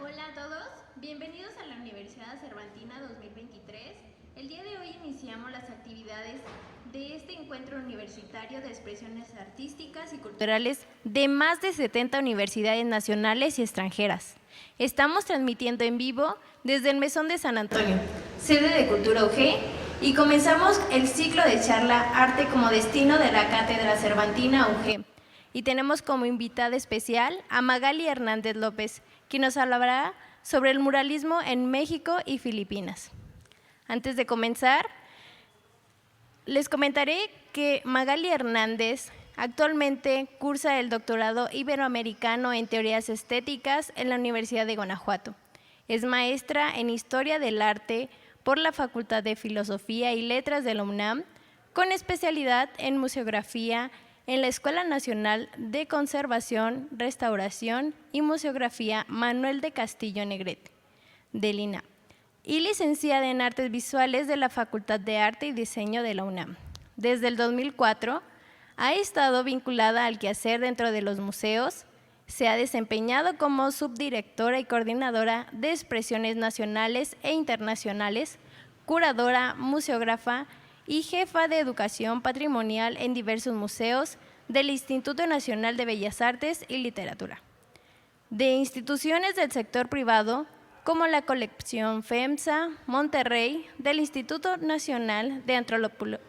Hola a todos, bienvenidos a la Universidad Cervantina 2023. El día de hoy iniciamos las actividades de este encuentro universitario de expresiones artísticas y culturales de más de 70 universidades nacionales y extranjeras. Estamos transmitiendo en vivo desde el Mesón de San Antonio, sede de Cultura UG, y comenzamos el ciclo de charla Arte como Destino de la Cátedra Cervantina UG. Y tenemos como invitada especial a Magali Hernández López, quien nos hablará sobre el muralismo en México y Filipinas. Antes de comenzar, les comentaré que Magali Hernández actualmente cursa el doctorado iberoamericano en teorías estéticas en la Universidad de Guanajuato. Es maestra en Historia del Arte por la Facultad de Filosofía y Letras de la UNAM, con especialidad en museografía en la Escuela Nacional de Conservación, Restauración y Museografía Manuel de Castillo Negrete, del INAH, y licenciada en Artes Visuales de la Facultad de Arte y Diseño de la UNAM. Desde el 2004 ha estado vinculada al quehacer dentro de los museos, se ha desempeñado como subdirectora y coordinadora de expresiones nacionales e internacionales, curadora, museógrafa y jefa de educación patrimonial en diversos museos del Instituto Nacional de Bellas Artes y Literatura, de instituciones del sector privado como la colección FEMSA Monterrey, del Instituto Nacional de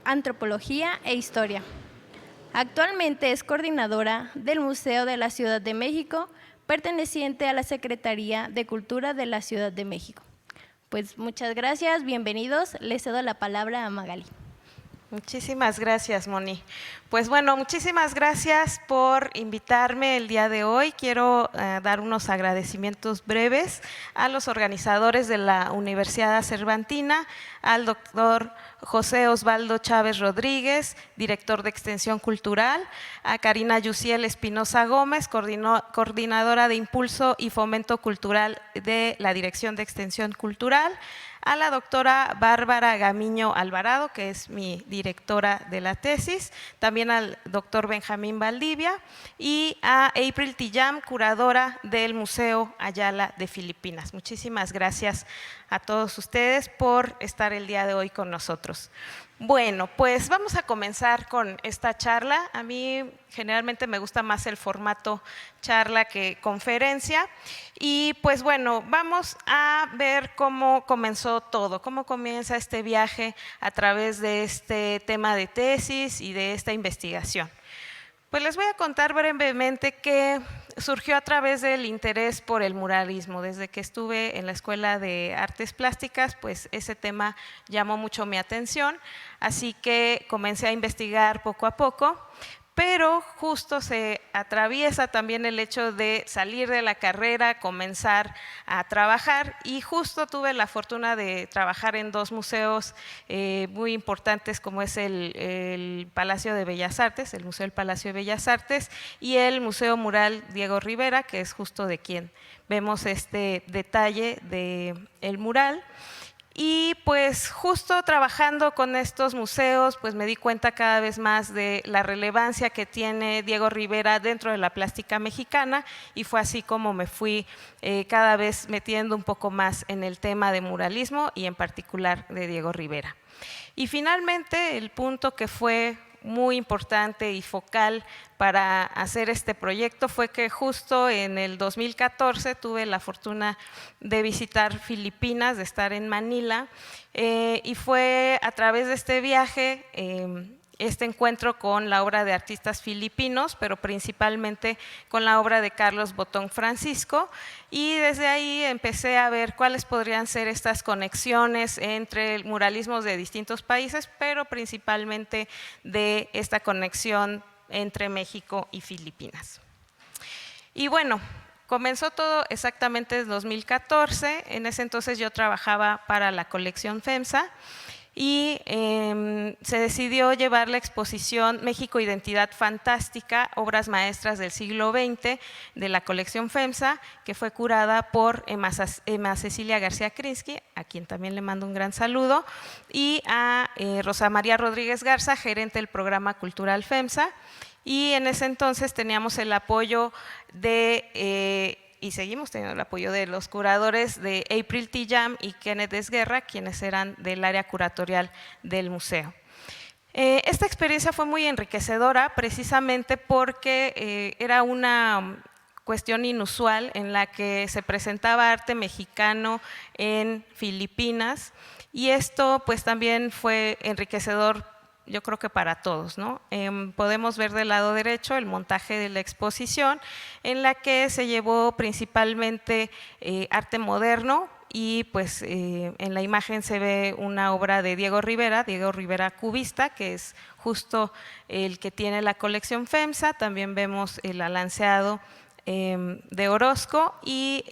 Antropología e Historia. Actualmente es coordinadora del Museo de la Ciudad de México, perteneciente a la Secretaría de Cultura de la Ciudad de México. Pues muchas gracias, bienvenidos. Les cedo la palabra a Magali. Muchísimas gracias, Moni. Pues bueno, muchísimas gracias por invitarme el día de hoy. Quiero dar unos agradecimientos breves a los organizadores de la Universidad Cervantina, al doctor José Osvaldo Chávez Rodríguez, director de Extensión Cultural, a Karina Yusiel Espinosa Gómez, coordinadora de Impulso y Fomento Cultural de la Dirección de Extensión Cultural, a la doctora Bárbara Gamiño Alvarado, que es mi directora de la tesis, también al doctor Benjamín Valdivia y a April Tillam, curadora del Museo Ayala de Filipinas. Muchísimas gracias a todos ustedes por estar el día de hoy con nosotros. Bueno, pues vamos a comenzar con esta charla. A mí generalmente me gusta más el formato charla que conferencia. Y pues bueno, vamos a ver cómo comenzó todo, cómo comienza este viaje a través de este tema de tesis y de esta investigación. Pues les voy a contar brevemente que surgió a través del interés por el muralismo. Desde que estuve en la Escuela de Artes Plásticas, pues ese tema llamó mucho mi atención, así que comencé a investigar poco a poco. Pero justo se atraviesa también el hecho de salir de la carrera, comenzar a trabajar, y justo tuve la fortuna de trabajar en dos museos muy importantes, como es el Palacio de Bellas Artes, el Museo del Palacio de Bellas Artes, y el Museo Mural Diego Rivera, que es justo de quien vemos este detalle del mural. Y pues justo trabajando con estos museos, pues me di cuenta cada vez más de la relevancia que tiene Diego Rivera dentro de la plástica mexicana, y fue así como me fui cada vez metiendo un poco más en el tema de muralismo y en particular de Diego Rivera. Y finalmente el punto que fue muy importante y focal para hacer este proyecto fue que justo en el 2014 tuve la fortuna de visitar Filipinas, de estar en Manila, y fue a través de este viaje este encuentro con la obra de artistas filipinos, pero principalmente con la obra de Carlos Botón Francisco, y desde ahí empecé a ver cuáles podrían ser estas conexiones entre muralismos de distintos países, pero principalmente de esta conexión entre México y Filipinas. Y bueno, comenzó todo exactamente en 2014, en ese entonces yo trabajaba para la colección FEMSA, y se decidió llevar la exposición México Identidad Fantástica, obras maestras del siglo XX, de la colección FEMSA, que fue curada por Emma Cecilia García Krinsky, a quien también le mando un gran saludo, y a Rosa María Rodríguez Garza, gerente del programa cultural FEMSA. Y en ese entonces teníamos el apoyo de y seguimos teniendo el apoyo de los curadores de April T. Jam y Kenneth Esguerra, quienes eran del área curatorial del museo. Esta experiencia fue muy enriquecedora precisamente porque era una cuestión inusual en la que se presentaba arte mexicano en Filipinas, y esto pues también fue enriquecedor, yo creo que para todos, ¿no? Podemos ver del lado derecho el montaje de la exposición, en la que se llevó principalmente arte moderno, y pues en la imagen se ve una obra de Diego Rivera cubista, que es justo el que tiene la colección FEMSA. También vemos el alanceado de Orozco y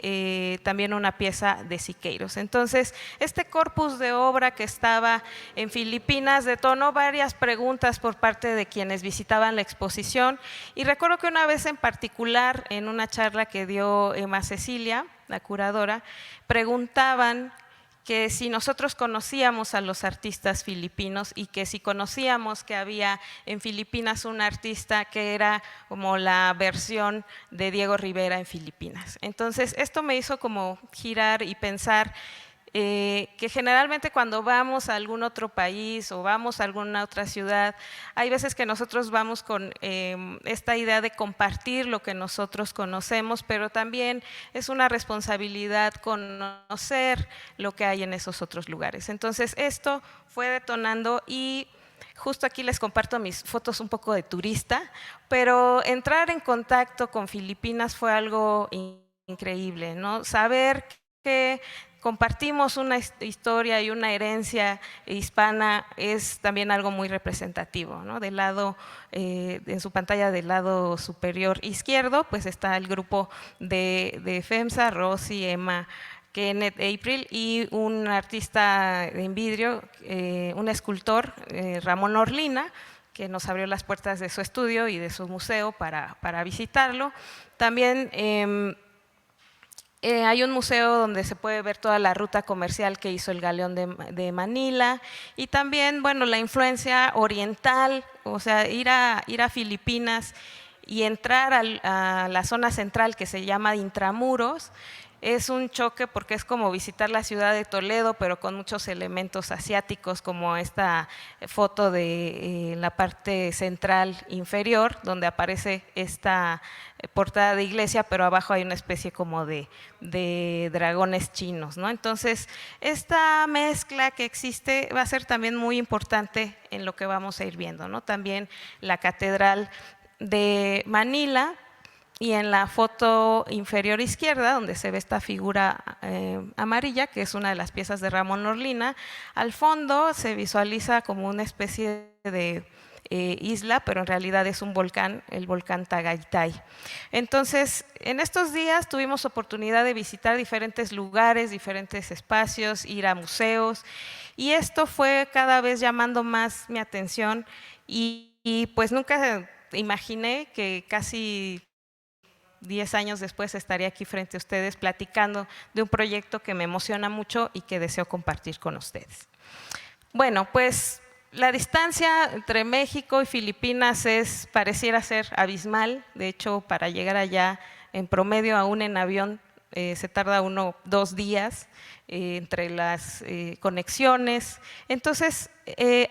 también una pieza de Siqueiros. Entonces, este corpus de obra que estaba en Filipinas detonó varias preguntas por parte de quienes visitaban la exposición, y recuerdo que una vez en particular, en una charla que dio Emma Cecilia, la curadora, preguntaban que si nosotros conocíamos a los artistas filipinos y que si conocíamos que había en Filipinas un artista que era como la versión de Diego Rivera en Filipinas. Entonces, esto me hizo como girar y pensar que generalmente cuando vamos a algún otro país o vamos a alguna otra ciudad, hay veces que nosotros vamos con esta idea de compartir lo que nosotros conocemos, pero también es una responsabilidad conocer lo que hay en esos otros lugares. Entonces, esto fue detonando, y justo aquí les comparto mis fotos un poco de turista, pero entrar en contacto con Filipinas fue algo increíble, ¿no? Saber que compartimos una historia y una herencia hispana es también algo muy representativo, ¿no? Del lado, en su pantalla del lado superior izquierdo, pues está el grupo de FEMSA, Rosy, Emma, Kenneth, April, y un artista en vidrio, un escultor, Ramón Orlina, que nos abrió las puertas de su estudio y de su museo para visitarlo. También hay un museo donde se puede ver toda la ruta comercial que hizo el Galeón de Manila, y también, bueno, la influencia oriental, o sea, ir a Filipinas y entrar a la zona central que se llama Intramuros. Es un choque porque es como visitar la ciudad de Toledo, pero con muchos elementos asiáticos, como esta foto de la parte central inferior, donde aparece esta portada de iglesia, pero abajo hay una especie como de dragones chinos, ¿no? Entonces, esta mezcla que existe va a ser también muy importante en lo que vamos a ir viendo, ¿no? También la Catedral de Manila. Y en la foto inferior izquierda, donde se ve esta figura amarilla, que es una de las piezas de Ramón Orlina, al fondo se visualiza como una especie de isla, pero en realidad es un volcán, el volcán Tagaytay. Entonces, en estos días tuvimos oportunidad de visitar diferentes lugares, diferentes espacios, ir a museos, y esto fue cada vez llamando más mi atención, y pues nunca imaginé que casi 10 años después estaría aquí frente a ustedes platicando de un proyecto que me emociona mucho y que deseo compartir con ustedes. Bueno, pues la distancia entre México y Filipinas pareciera ser abismal. De hecho, para llegar allá, en promedio, aún en avión, se tarda 2 días entre las conexiones. Entonces,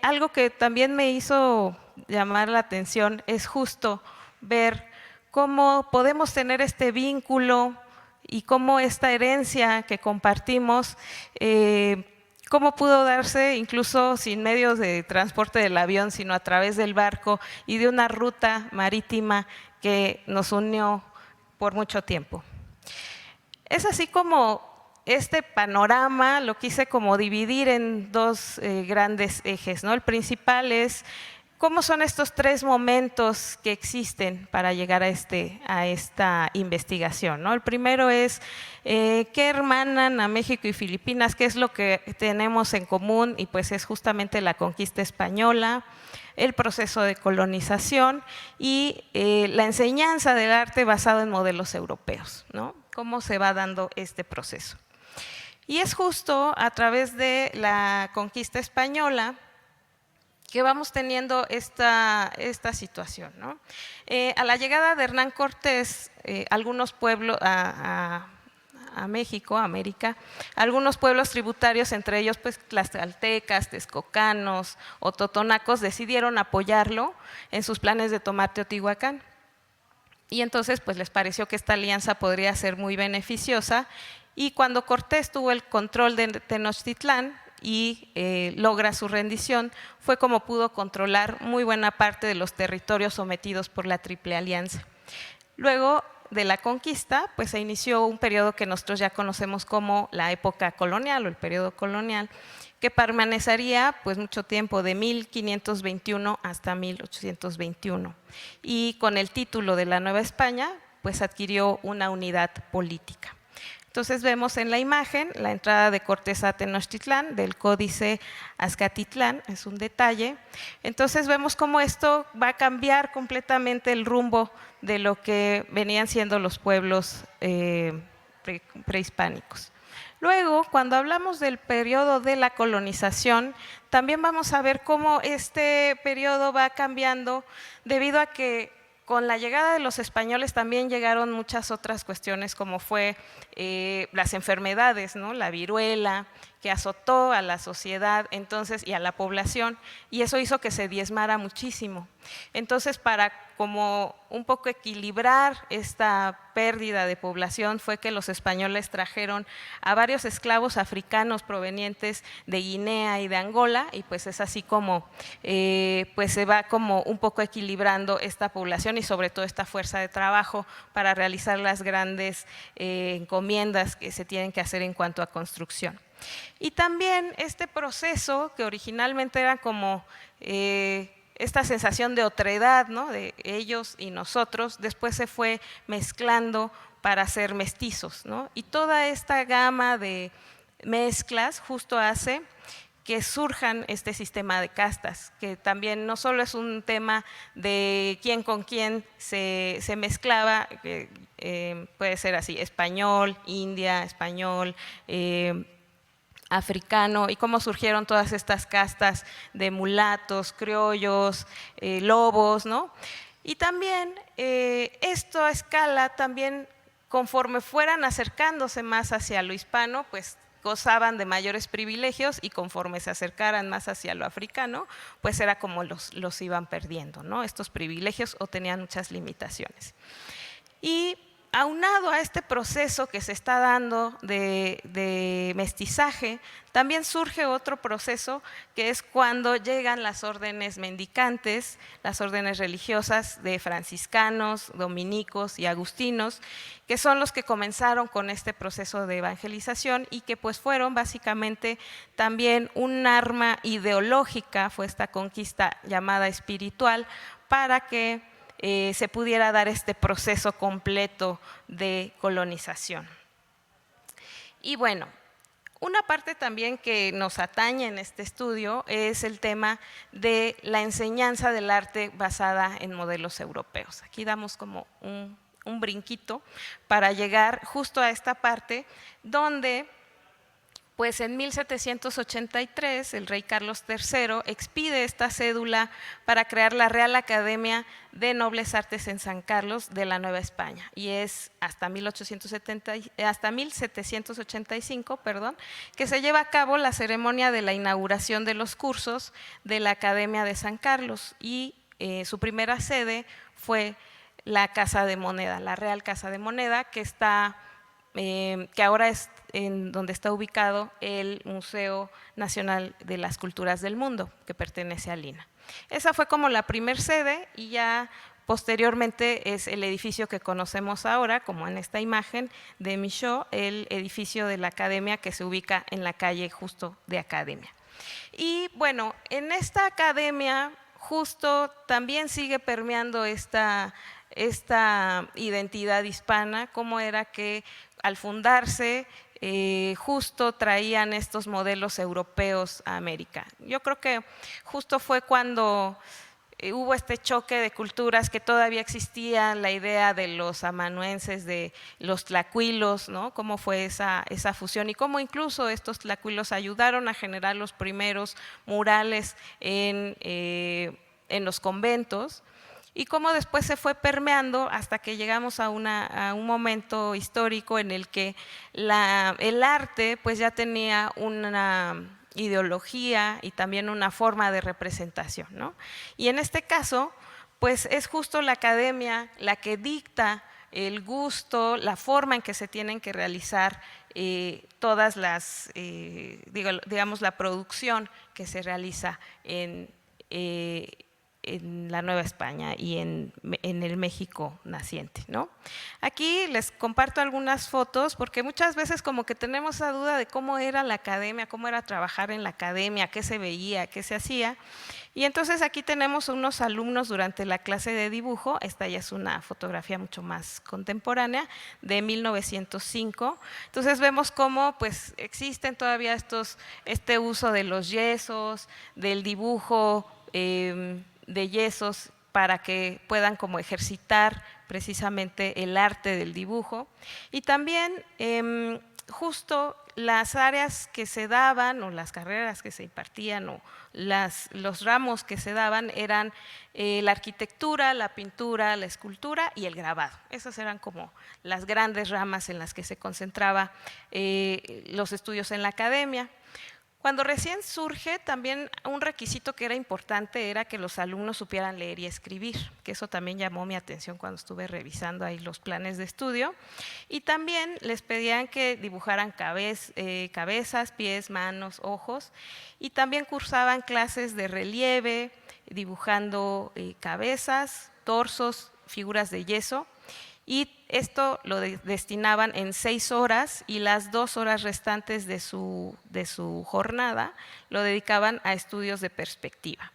algo que también me hizo llamar la atención es justo ver cómo podemos tener este vínculo y cómo esta herencia que compartimos, cómo pudo darse incluso sin medios de transporte del avión, sino a través del barco y de una ruta marítima que nos unió por mucho tiempo. Es así como este panorama lo quise como dividir en 2 grandes ejes, ¿no? El principal es ¿cómo son estos 3 momentos que existen para llegar a esta investigación, ¿no? El primero es qué hermanan a México y Filipinas, qué es lo que tenemos en común, y pues es justamente la conquista española, el proceso de colonización y la enseñanza del arte basado en modelos europeos, ¿no? ¿Cómo se va dando este proceso? Y es justo a través de la conquista española que vamos teniendo esta situación, ¿no? A la llegada de Hernán Cortés, algunos pueblos a México, a América, algunos pueblos tributarios, entre ellos pues tlaxcaltecas, texcocanos o totonacos, decidieron apoyarlo en sus planes de tomar Teotihuacán. Y entonces pues les pareció que esta alianza podría ser muy beneficiosa, y cuando Cortés tuvo el control de Tenochtitlán y logra su rendición, fue como pudo controlar muy buena parte de los territorios sometidos por la Triple Alianza. Luego de la conquista, pues se inició un periodo que nosotros ya conocemos como la época colonial o el periodo colonial, que permanecería pues mucho tiempo, de 1521 hasta 1821, y con el título de la Nueva España pues adquirió una unidad política. Entonces vemos en la imagen la entrada de Cortés a Tenochtitlán, del Códice Azcatitlán, es un detalle. Entonces vemos cómo esto va a cambiar completamente el rumbo de lo que venían siendo los pueblos prehispánicos. Luego, cuando hablamos del periodo de la colonización, también vamos a ver cómo este periodo va cambiando debido a que con la llegada de los españoles también llegaron muchas otras cuestiones, como fue las enfermedades, ¿no? La viruela, que azotó a la sociedad entonces y a la población, y eso hizo que se diezmara muchísimo. Entonces, para como un poco equilibrar esta pérdida de población, fue que los españoles trajeron a varios esclavos africanos provenientes de Guinea y de Angola, y pues es así como pues se va como un poco equilibrando esta población y sobre todo esta fuerza de trabajo para realizar las grandes encomiendas que se tienen que hacer en cuanto a construcción. Y también este proceso, que originalmente era como esta sensación de otredad, ¿no? De ellos y nosotros, después se fue mezclando para ser mestizos, ¿no? Y toda esta gama de mezclas justo hace que surjan este sistema de castas, que también no solo es un tema de quién con quién se mezclaba, puede ser así, español, india, español, africano, y cómo surgieron todas estas castas de mulatos, criollos, lobos, ¿no? Y también esto a escala, también conforme fueran acercándose más hacia lo hispano, pues gozaban de mayores privilegios, y conforme se acercaran más hacia lo africano, pues era como los iban perdiendo, ¿no? Estos privilegios, o tenían muchas limitaciones. Y aunado a este proceso que se está dando de mestizaje, también surge otro proceso, que es cuando llegan las órdenes mendicantes, las órdenes religiosas de franciscanos, dominicos y agustinos, que son los que comenzaron con este proceso de evangelización, y que pues fueron básicamente también un arma ideológica, fue esta conquista llamada espiritual, para que se pudiera dar este proceso completo de colonización. Y bueno, una parte también que nos atañe en este estudio es el tema de la enseñanza del arte basada en modelos europeos. Aquí damos como un brinquito para llegar justo a esta parte donde pues en 1783 el rey Carlos III expide esta cédula para crear la Real Academia de Nobles Artes en San Carlos de la Nueva España, y es hasta 1785, que se lleva a cabo la ceremonia de la inauguración de los cursos de la Academia de San Carlos, y su primera sede fue la Casa de Moneda, la Real Casa de Moneda, que ahora es en donde está ubicado el Museo Nacional de las Culturas del Mundo, que pertenece al INAH. Esa fue como la primer sede, y ya posteriormente es el edificio que conocemos ahora, como en esta imagen de Michaud, el edificio de la Academia, que se ubica en la calle justo de Academia. Y bueno, en esta academia justo también sigue permeando esta identidad hispana, cómo era que al fundarse justo traían estos modelos europeos a América. Yo creo que justo fue cuando hubo este choque de culturas, que todavía existía la idea de los amanuenses, de los tlacuilos, ¿no? Cómo fue esa fusión y cómo incluso estos tlacuilos ayudaron a generar los primeros murales en los conventos, y cómo después se fue permeando hasta que llegamos a un momento histórico en el que el arte pues ya tenía una ideología y también una forma de representación, ¿no? Y en este caso, pues es justo la academia la que dicta el gusto, la forma en que se tienen que realizar todas las, digamos, la producción que se realiza en la Nueva España y en el México naciente, ¿no? Aquí les comparto algunas fotos porque muchas veces como que tenemos esa duda de cómo era la academia, cómo era trabajar en la academia, qué se veía, qué se hacía. Y entonces aquí tenemos unos alumnos durante la clase de dibujo. Esta ya es una fotografía mucho más contemporánea, de 1905. Entonces vemos cómo pues existen todavía este uso de los yesos, del dibujo de yesos, para que puedan como ejercitar precisamente el arte del dibujo. Y también justo las áreas que se daban o las carreras que se impartían o los ramos que se daban eran la arquitectura, la pintura, la escultura y el grabado. Esas eran como las grandes ramas en las que se concentraba los estudios en la academia. Cuando recién surge, también un requisito que era importante era que los alumnos supieran leer y escribir, que eso también llamó mi atención cuando estuve revisando ahí los planes de estudio. Y también les pedían que dibujaran cabezas, pies, manos, ojos, y también cursaban clases de relieve, dibujando cabezas, torsos, figuras de yeso. Y esto lo destinaban en 6 horas y las 2 horas restantes de su jornada lo dedicaban a estudios de perspectiva.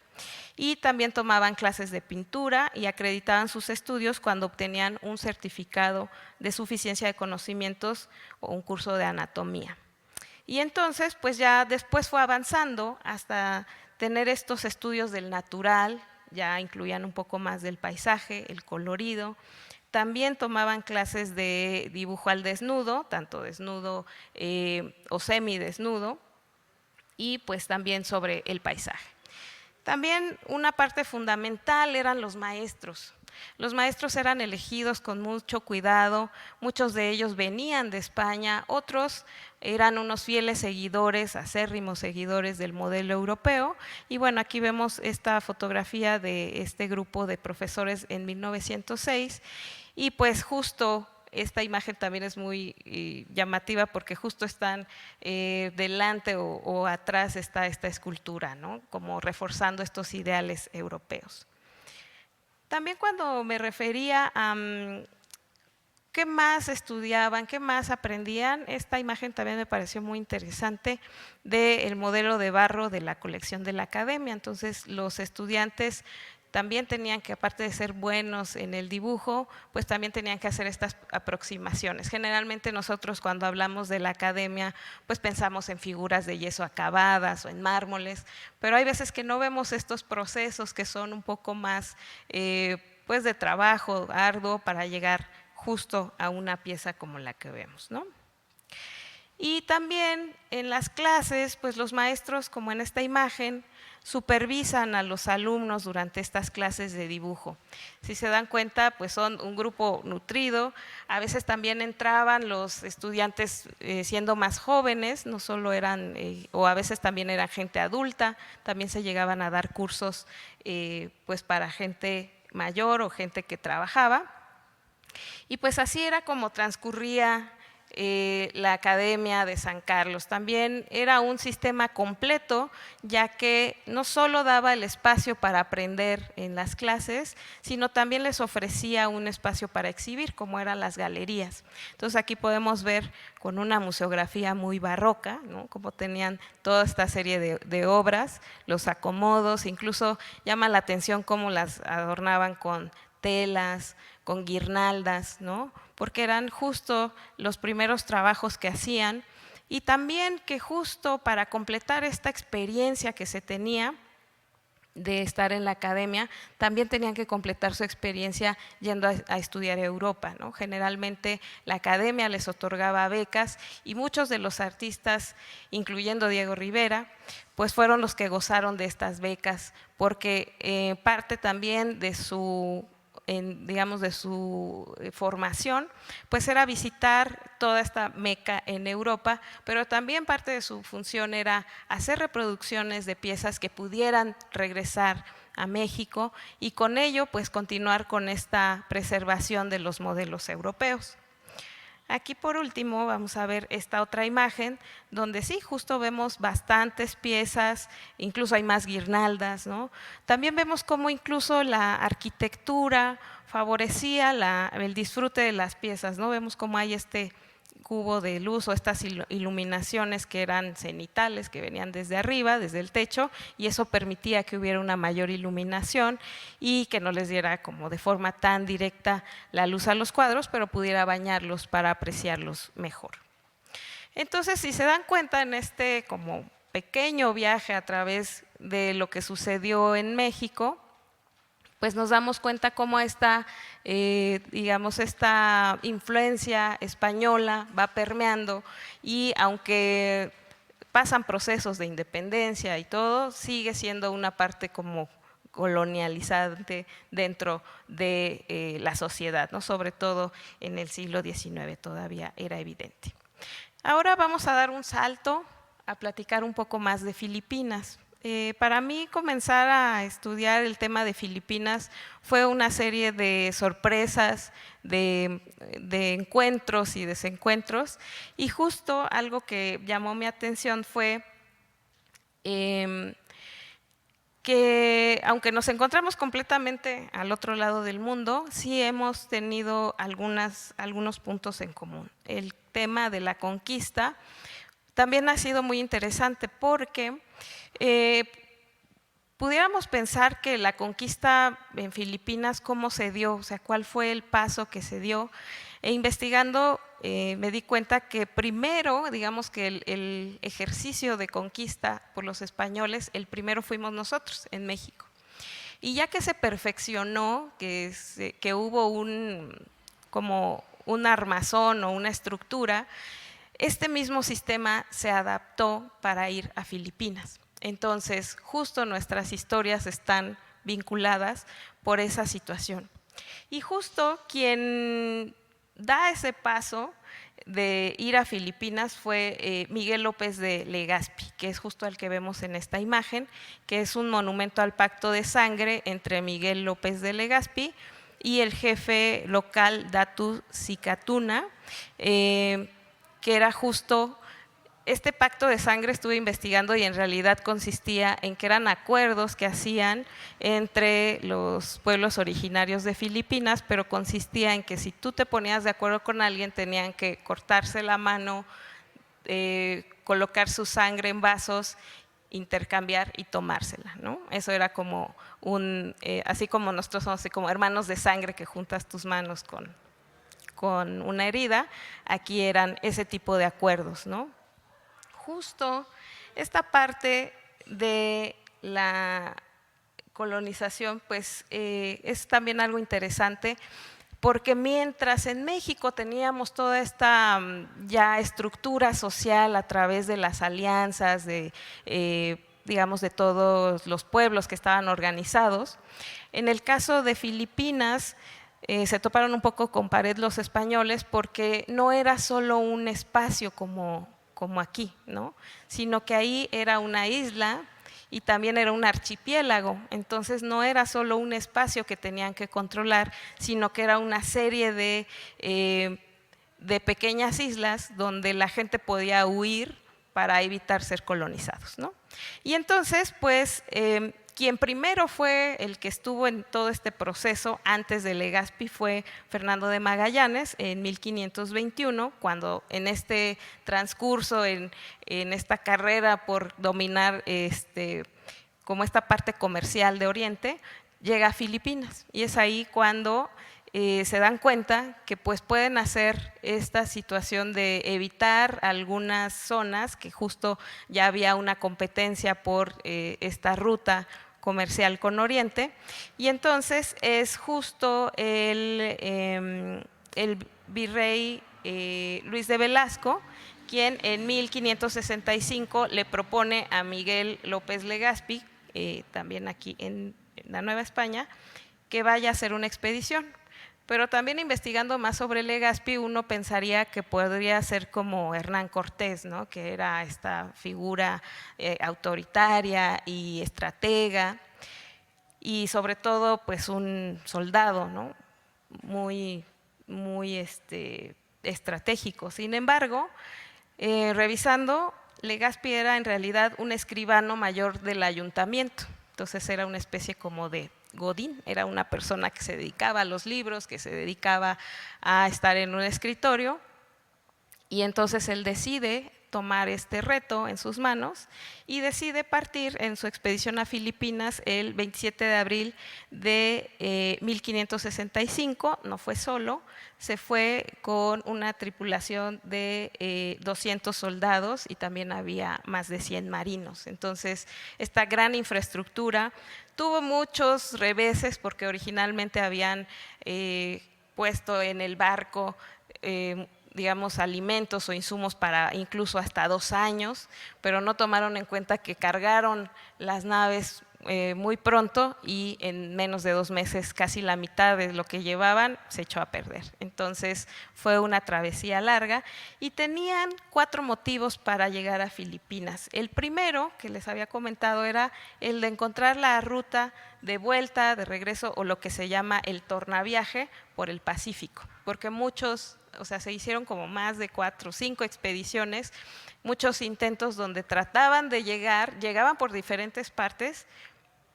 Y también tomaban clases de pintura y acreditaban sus estudios cuando obtenían un certificado de suficiencia de conocimientos o un curso de anatomía. Y entonces, pues ya después fue avanzando hasta tener estos estudios del natural, ya incluían un poco más del paisaje, el colorido. También tomaban clases de dibujo al desnudo, tanto desnudo o semidesnudo, y pues también sobre el paisaje. También una parte fundamental eran los maestros. Los maestros eran elegidos con mucho cuidado, muchos de ellos venían de España, otros eran unos fieles seguidores, acérrimos seguidores del modelo europeo. Y bueno, aquí vemos esta fotografía de este grupo de profesores en 1906. Y pues justo esta imagen también es muy llamativa porque justo están delante o atrás está esta escultura, ¿no? Como reforzando estos ideales europeos. También cuando me refería a qué más estudiaban, qué más aprendían, esta imagen también me pareció muy interesante del modelo de barro de la colección de la academia. Entonces los estudiantes también tenían que, aparte de ser buenos en el dibujo, pues también tenían que hacer estas aproximaciones. Generalmente nosotros cuando hablamos de la academia, pues pensamos en figuras de yeso acabadas o en mármoles, pero hay veces que no vemos estos procesos que son un poco más pues de trabajo arduo para llegar justo a una pieza como la que vemos, ¿no? Y también en las clases, pues los maestros, como en esta imagen, supervisan a los alumnos durante estas clases de dibujo. Si se dan cuenta, pues son un grupo nutrido. A veces también entraban los estudiantes siendo más jóvenes, no solo eran, o a veces también eran gente adulta, también se llegaban a dar cursos pues para gente mayor o gente que trabajaba. Y pues así era como transcurría la Academia de San Carlos. También era un sistema completo, ya que no solo daba el espacio para aprender en las clases, sino también les ofrecía un espacio para exhibir, como eran las galerías. Entonces aquí podemos ver con una museografía muy barroca, ¿no? Como tenían toda esta serie de obras, los acomodos, incluso llama la atención cómo las adornaban con telas, con guirnaldas, ¿no? Porque eran justo los primeros trabajos que hacían, y también que justo para completar esta experiencia que se tenía, de estar en la academia, también tenían que completar su experiencia yendo a estudiar a Europa, ¿no? Generalmente la academia les otorgaba becas y muchos de los artistas, incluyendo Diego Rivera, pues fueron los que gozaron de estas becas, porque parte también de su digamos, de su formación, pues era visitar toda esta meca en Europa, pero también parte de su función era hacer reproducciones de piezas que pudieran regresar a México y con ello pues continuar con esta preservación de los modelos europeos. Aquí por último vamos a ver esta otra imagen donde sí, justo vemos bastantes piezas, incluso hay más guirnaldas, ¿no? También vemos cómo incluso la arquitectura favorecía el disfrute de las piezas, ¿no? Vemos cómo hay este cubo de luz o estas iluminaciones que eran cenitales, que venían desde arriba, desde el techo, y eso permitía que hubiera una mayor iluminación y que no les diera como de forma tan directa la luz a los cuadros, pero pudiera bañarlos para apreciarlos mejor. Entonces, si se dan cuenta en este como pequeño viaje a través de lo que sucedió en México, pues nos damos cuenta cómo digamos, esta influencia española va permeando y aunque pasan procesos de independencia y todo, sigue siendo una parte como colonializante dentro de la sociedad, ¿no? Sobre todo en el siglo XIX todavía era evidente. Ahora vamos a dar un salto a platicar un poco más de Filipinas. Para mí comenzar a estudiar el tema de Filipinas fue una serie de sorpresas, de encuentros y desencuentros, y justo algo que llamó mi atención fue que aunque nos encontramos completamente al otro lado del mundo, sí hemos tenido algunos puntos en común. El tema de la conquista también ha sido muy interesante porque pudiéramos pensar que la conquista en Filipinas, ¿cómo se dio? O sea, ¿cuál fue el paso que se dio? E investigando me di cuenta que primero, digamos que el ejercicio de conquista por los españoles, el primero fuimos nosotros en México. Y ya que se perfeccionó, que hubo como un armazón o una estructura, este mismo sistema se adaptó para ir a Filipinas. Entonces, justo nuestras historias están vinculadas por esa situación. Y justo quien da ese paso de ir a Filipinas fue Miguel López de Legazpi, que es justo el que vemos en esta imagen, que es un monumento al pacto de sangre entre Miguel López de Legazpi y el jefe local Datu Sicatuna, que era justo este pacto de sangre. Estuve investigando y en realidad consistía en que eran acuerdos que hacían entre los pueblos originarios de Filipinas, pero consistía en que si tú te ponías de acuerdo con alguien tenían que cortarse la mano, colocar su sangre en vasos, intercambiar y tomársela, ¿no? Eso era como así como nosotros somos así como hermanos de sangre que juntas tus manos con una herida, aquí eran ese tipo de acuerdos, ¿no? Justo esta parte de la colonización pues es también algo interesante porque mientras en México teníamos toda esta ya estructura social a través de las alianzas, digamos de todos los pueblos que estaban organizados, en el caso de Filipinas se toparon un poco con pared los españoles porque no era solo un espacio como aquí, ¿no? Sino que ahí era una isla y también era un archipiélago, entonces no era solo un espacio que tenían que controlar, sino que era una serie de pequeñas islas donde la gente podía huir para evitar ser colonizados, ¿no? Y entonces, pues, quien primero fue el que estuvo en todo este proceso antes de Legazpi fue Fernando de Magallanes en 1521, cuando en este transcurso, en esta carrera por dominar como esta parte comercial de Oriente, llega a Filipinas y es ahí cuando se dan cuenta que pues pueden hacer esta situación de evitar algunas zonas que justo ya había una competencia por esta ruta comercial con Oriente, y entonces es justo el virrey Luis de Velasco quien en 1565 le propone a Miguel López Legazpi, también aquí en la Nueva España, que vaya a hacer una expedición. Pero también investigando más sobre Legazpi, uno pensaría que podría ser como Hernán Cortés, ¿no? Que era esta figura autoritaria y estratega, y sobre todo pues un soldado, ¿no? muy estratégico. Sin embargo, revisando, Legazpi era en realidad un escribano mayor del ayuntamiento, entonces era una especie como de godín, era una persona que se dedicaba a los libros, que se dedicaba a estar en un escritorio, y entonces él decide tomar este reto en sus manos y decide partir en su expedición a Filipinas el 27 de abril de 1565, no fue solo, se fue con una tripulación de 200 soldados y también había más de 100 marinos. Entonces, esta gran infraestructura tuvo muchos reveses porque originalmente habían puesto en el barco digamos, alimentos o insumos para incluso hasta 2 años, pero no tomaron en cuenta que cargaron las naves muy pronto y en menos de 2 meses casi la mitad de lo que llevaban se echó a perder. Entonces fue una travesía larga y tenían 4 motivos para llegar a Filipinas. El primero que les había comentado era el de encontrar la ruta de vuelta, de regreso o lo que se llama el tornaviaje por el Pacífico, porque muchos, o sea, se hicieron como más de 4 o 5 expediciones, muchos intentos donde trataban de llegar, llegaban por diferentes partes,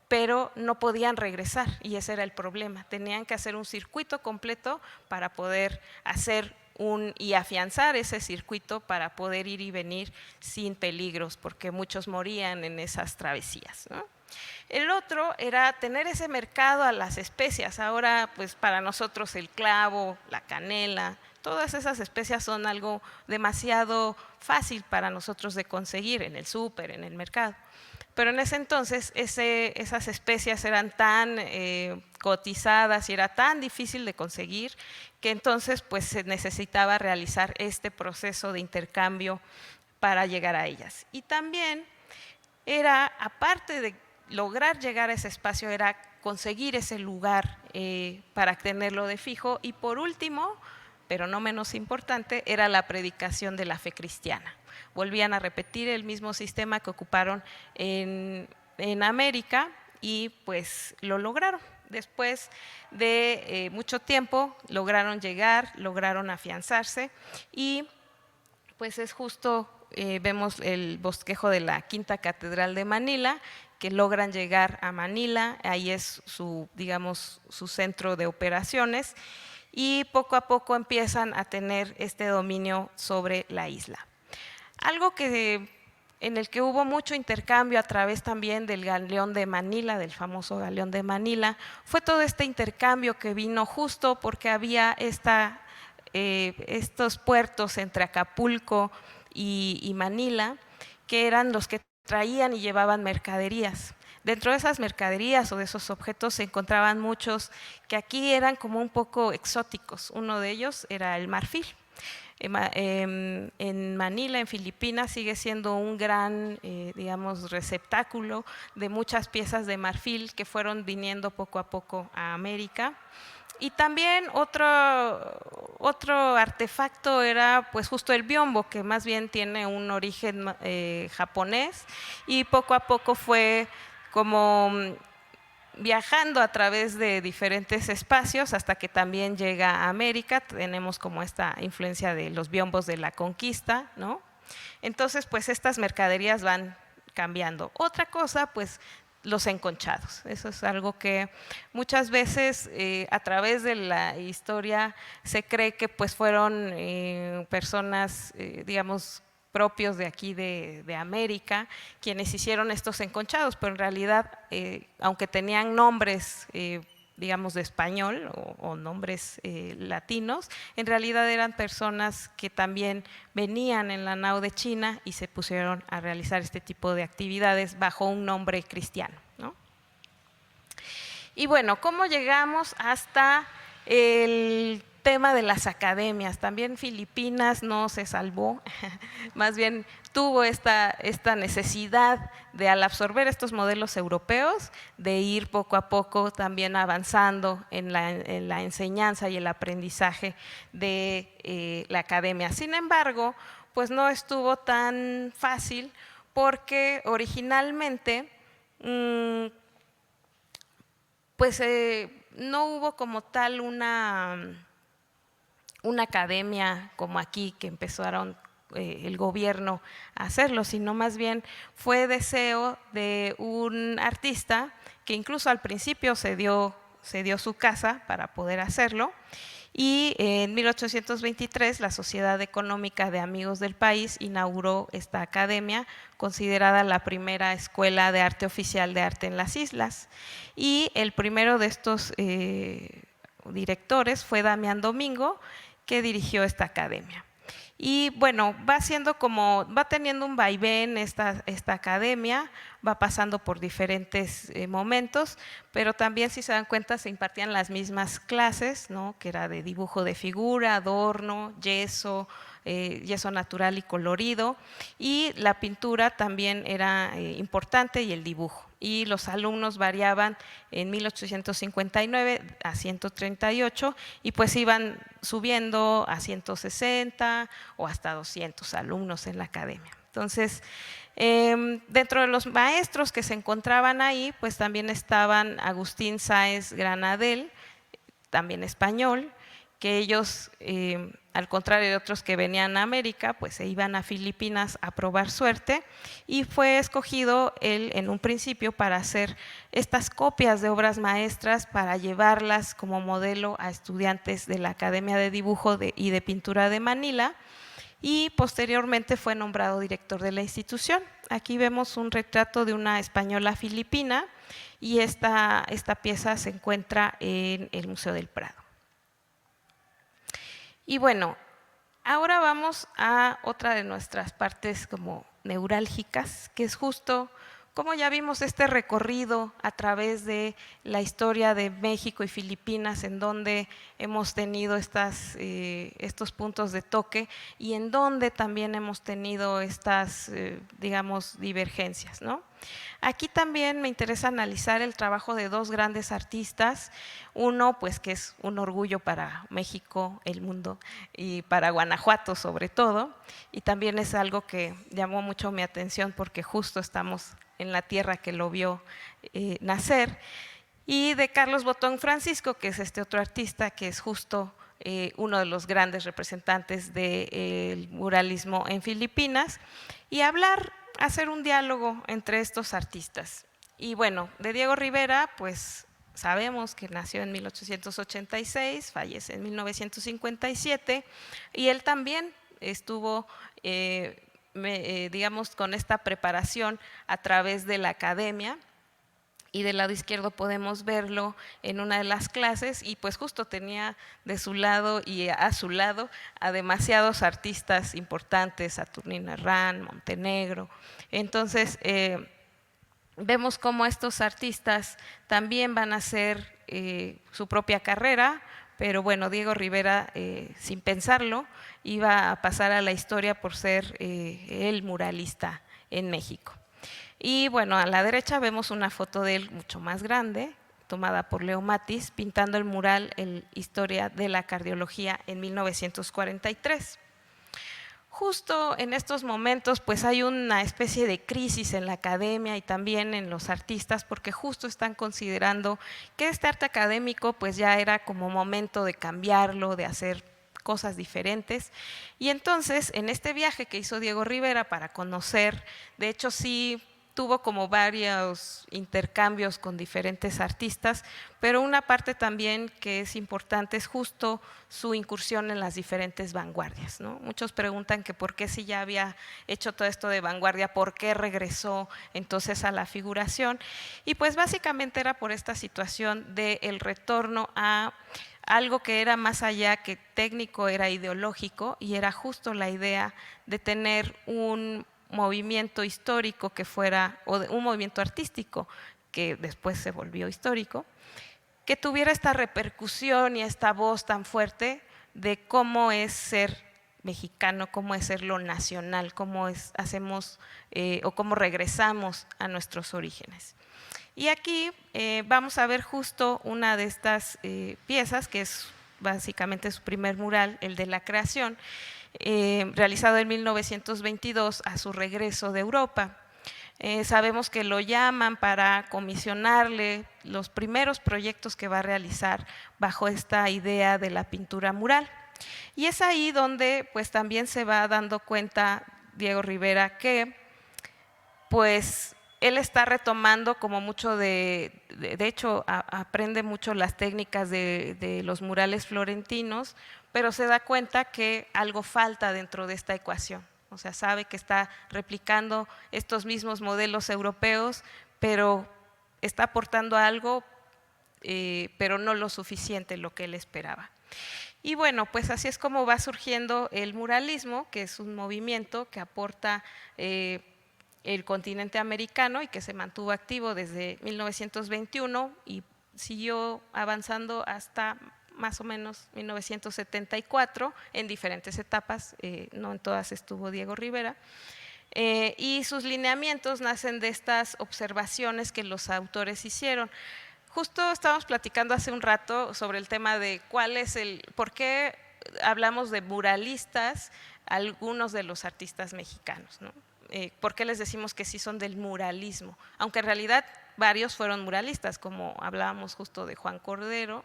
pero no podían regresar y ese era el problema. Tenían que hacer un circuito completo para poder hacer y afianzar ese circuito para poder ir y venir sin peligros, porque muchos morían en esas travesías, ¿no? El otro era tener ese mercado a las especias. Ahora, pues para nosotros el clavo, la canela, todas esas especias son algo demasiado fácil para nosotros de conseguir en el súper, en el mercado. Pero en ese entonces esas especias eran tan cotizadas y era tan difícil de conseguir que entonces pues se necesitaba realizar este proceso de intercambio para llegar a ellas. Y también era, aparte de lograr llegar a ese espacio, era conseguir ese lugar para tenerlo de fijo. Y por último, pero no menos importante, era la predicación de la fe cristiana. Volvían a repetir el mismo sistema que ocuparon en América y pues lo lograron. Después de mucho tiempo lograron llegar, lograron afianzarse y pues es justo, vemos el bosquejo de la Quinta Catedral de Manila, que logran llegar a Manila, ahí es su, digamos, su centro de operaciones y poco a poco empiezan a tener este dominio sobre la isla. Algo en el que hubo mucho intercambio a través también del galeón de Manila, del famoso galeón de Manila, fue todo este intercambio que vino justo porque había estos puertos entre Acapulco y Manila, que eran los que traían y llevaban mercaderías. Dentro de esas mercaderías o de esos objetos se encontraban muchos que aquí eran como un poco exóticos. Uno de ellos era el marfil. En Manila, en Filipinas, sigue siendo un gran, digamos, receptáculo de muchas piezas de marfil que fueron viniendo poco a poco a América. Y también otro artefacto era pues justo el biombo, que más bien tiene un origen japonés y poco a poco fue como viajando a través de diferentes espacios hasta que también llega a América. Tenemos como esta influencia de los biombos de la conquista, ¿no? Entonces pues estas mercaderías van cambiando. Otra cosa pues los enconchados, eso es algo que muchas veces a través de la historia se cree que pues fueron personas digamos propios de aquí de América quienes hicieron estos enconchados, pero en realidad aunque tenían nombres digamos de español o nombres latinos, en realidad eran personas que también venían en la nao de China y se pusieron a realizar este tipo de actividades bajo un nombre cristiano, ¿no? Y bueno, ¿cómo llegamos hasta el tema de las academias? También Filipinas no se salvó, más bien tuvo esta necesidad de, al absorber estos modelos europeos, de ir poco a poco también avanzando en la enseñanza y el aprendizaje de la academia. Sin embargo, pues no estuvo tan fácil porque originalmente pues no hubo como tal una academia como aquí que empezaron el gobierno a hacerlo, sino más bien fue deseo de un artista que incluso al principio se dio su casa para poder hacerlo. Y en 1823 la Sociedad Económica de Amigos del País inauguró esta academia, considerada la primera escuela de arte oficial de arte en las islas. Y el primero de estos directores fue Damián Domingo, que dirigió esta academia. Y bueno, va teniendo un vaivén esta academia, va pasando por diferentes momentos, pero también, si se dan cuenta, se impartían las mismas clases, ¿no? Que era de dibujo de figura, adorno, yeso, yeso natural y colorido, y la pintura también era importante, y el dibujo. Y los alumnos variaban en 1859 a 138 y pues iban subiendo a 160 o hasta 200 alumnos en la academia. Entonces, dentro de los maestros que se encontraban ahí, pues también estaban Agustín Sáez Granadell, también español, que ellos, al contrario de otros que venían a América, pues se iban a Filipinas a probar suerte, y fue escogido él en un principio para hacer estas copias de obras maestras, para llevarlas como modelo a estudiantes de la Academia de Dibujo y de Pintura de Manila, y posteriormente fue nombrado director de la institución. Aquí vemos un retrato de una española filipina, y esta pieza se encuentra en el Museo del Prado. Y bueno, ahora vamos a otra de nuestras partes como neurálgicas, que es justo como ya vimos este recorrido a través de la historia de México y Filipinas, en donde hemos tenido estos puntos de toque y en donde también hemos tenido estas, digamos, divergencias, ¿no? Aquí también me interesa analizar el trabajo de dos grandes artistas, uno pues que es un orgullo para México, el mundo, y para Guanajuato sobre todo, y también es algo que llamó mucho mi atención porque justo estamos en la tierra que lo vio nacer, y de Carlos Botón Francisco, que es este otro artista que es justo uno de los grandes representantes del muralismo en Filipinas, y hacer un diálogo entre estos artistas. Y bueno, de Diego Rivera, pues sabemos que nació en 1886, fallece en 1957, y él también estuvo digamos, con esta preparación a través de la academia, y del lado izquierdo podemos verlo en una de las clases, y pues justo tenía de su lado y a su lado a demasiados artistas importantes, Saturnino Herrán, Montenegro. Entonces, vemos cómo estos artistas también van a hacer su propia carrera, pero bueno, Diego Rivera, sin pensarlo, iba a pasar a la historia por ser el muralista en México. Y bueno, a la derecha vemos una foto de él mucho más grande, tomada por Leo Matis, pintando el mural en Historia de la Cardiología en 1943. Justo en estos momentos pues hay una especie de crisis en la academia y también en los artistas, porque justo están considerando que este arte académico pues ya era como momento de cambiarlo, de hacer cosas diferentes. Y entonces en este viaje que hizo Diego Rivera para conocer, de hecho sí tuvo como varios intercambios con diferentes artistas, pero una parte también que es importante es justo su incursión en las diferentes vanguardias, ¿no? Muchos preguntan que por qué, si ya había hecho todo esto de vanguardia, ¿por qué regresó entonces a la figuración? Y pues básicamente era por esta situación del retorno a algo que era más allá que técnico, era ideológico, y era justo la idea de tener un movimiento histórico que fuera, o un movimiento artístico que después se volvió histórico, que tuviera esta repercusión y esta voz tan fuerte de cómo es ser mexicano, cómo es ser lo nacional, cómo hacemos o cómo regresamos a nuestros orígenes. Y aquí vamos a ver justo una de estas piezas, que es básicamente su primer mural, el de la creación, realizado en 1922 a su regreso de Europa. Sabemos que lo llaman para comisionarle los primeros proyectos que va a realizar bajo esta idea de la pintura mural. Y es ahí donde pues también se va dando cuenta Diego Rivera que pues él está retomando como mucho de hecho aprende mucho las técnicas de los murales florentinos, pero se da cuenta que algo falta dentro de esta ecuación. O sea, sabe que está replicando estos mismos modelos europeos, pero está aportando algo, pero no lo suficiente lo que él esperaba. Y bueno, pues así es como va surgiendo el muralismo, que es un movimiento que aporta el continente americano y que se mantuvo activo desde 1921 y siguió avanzando hasta más o menos 1974 en diferentes etapas, no en todas estuvo Diego Rivera. Y sus lineamientos nacen de estas observaciones que los autores hicieron. Justo estábamos platicando hace un rato sobre el tema de por qué hablamos de muralistas algunos de los artistas mexicanos, ¿no? ¿Por qué les decimos que sí son del muralismo? Aunque en realidad varios fueron muralistas, como hablábamos justo de Juan Cordero,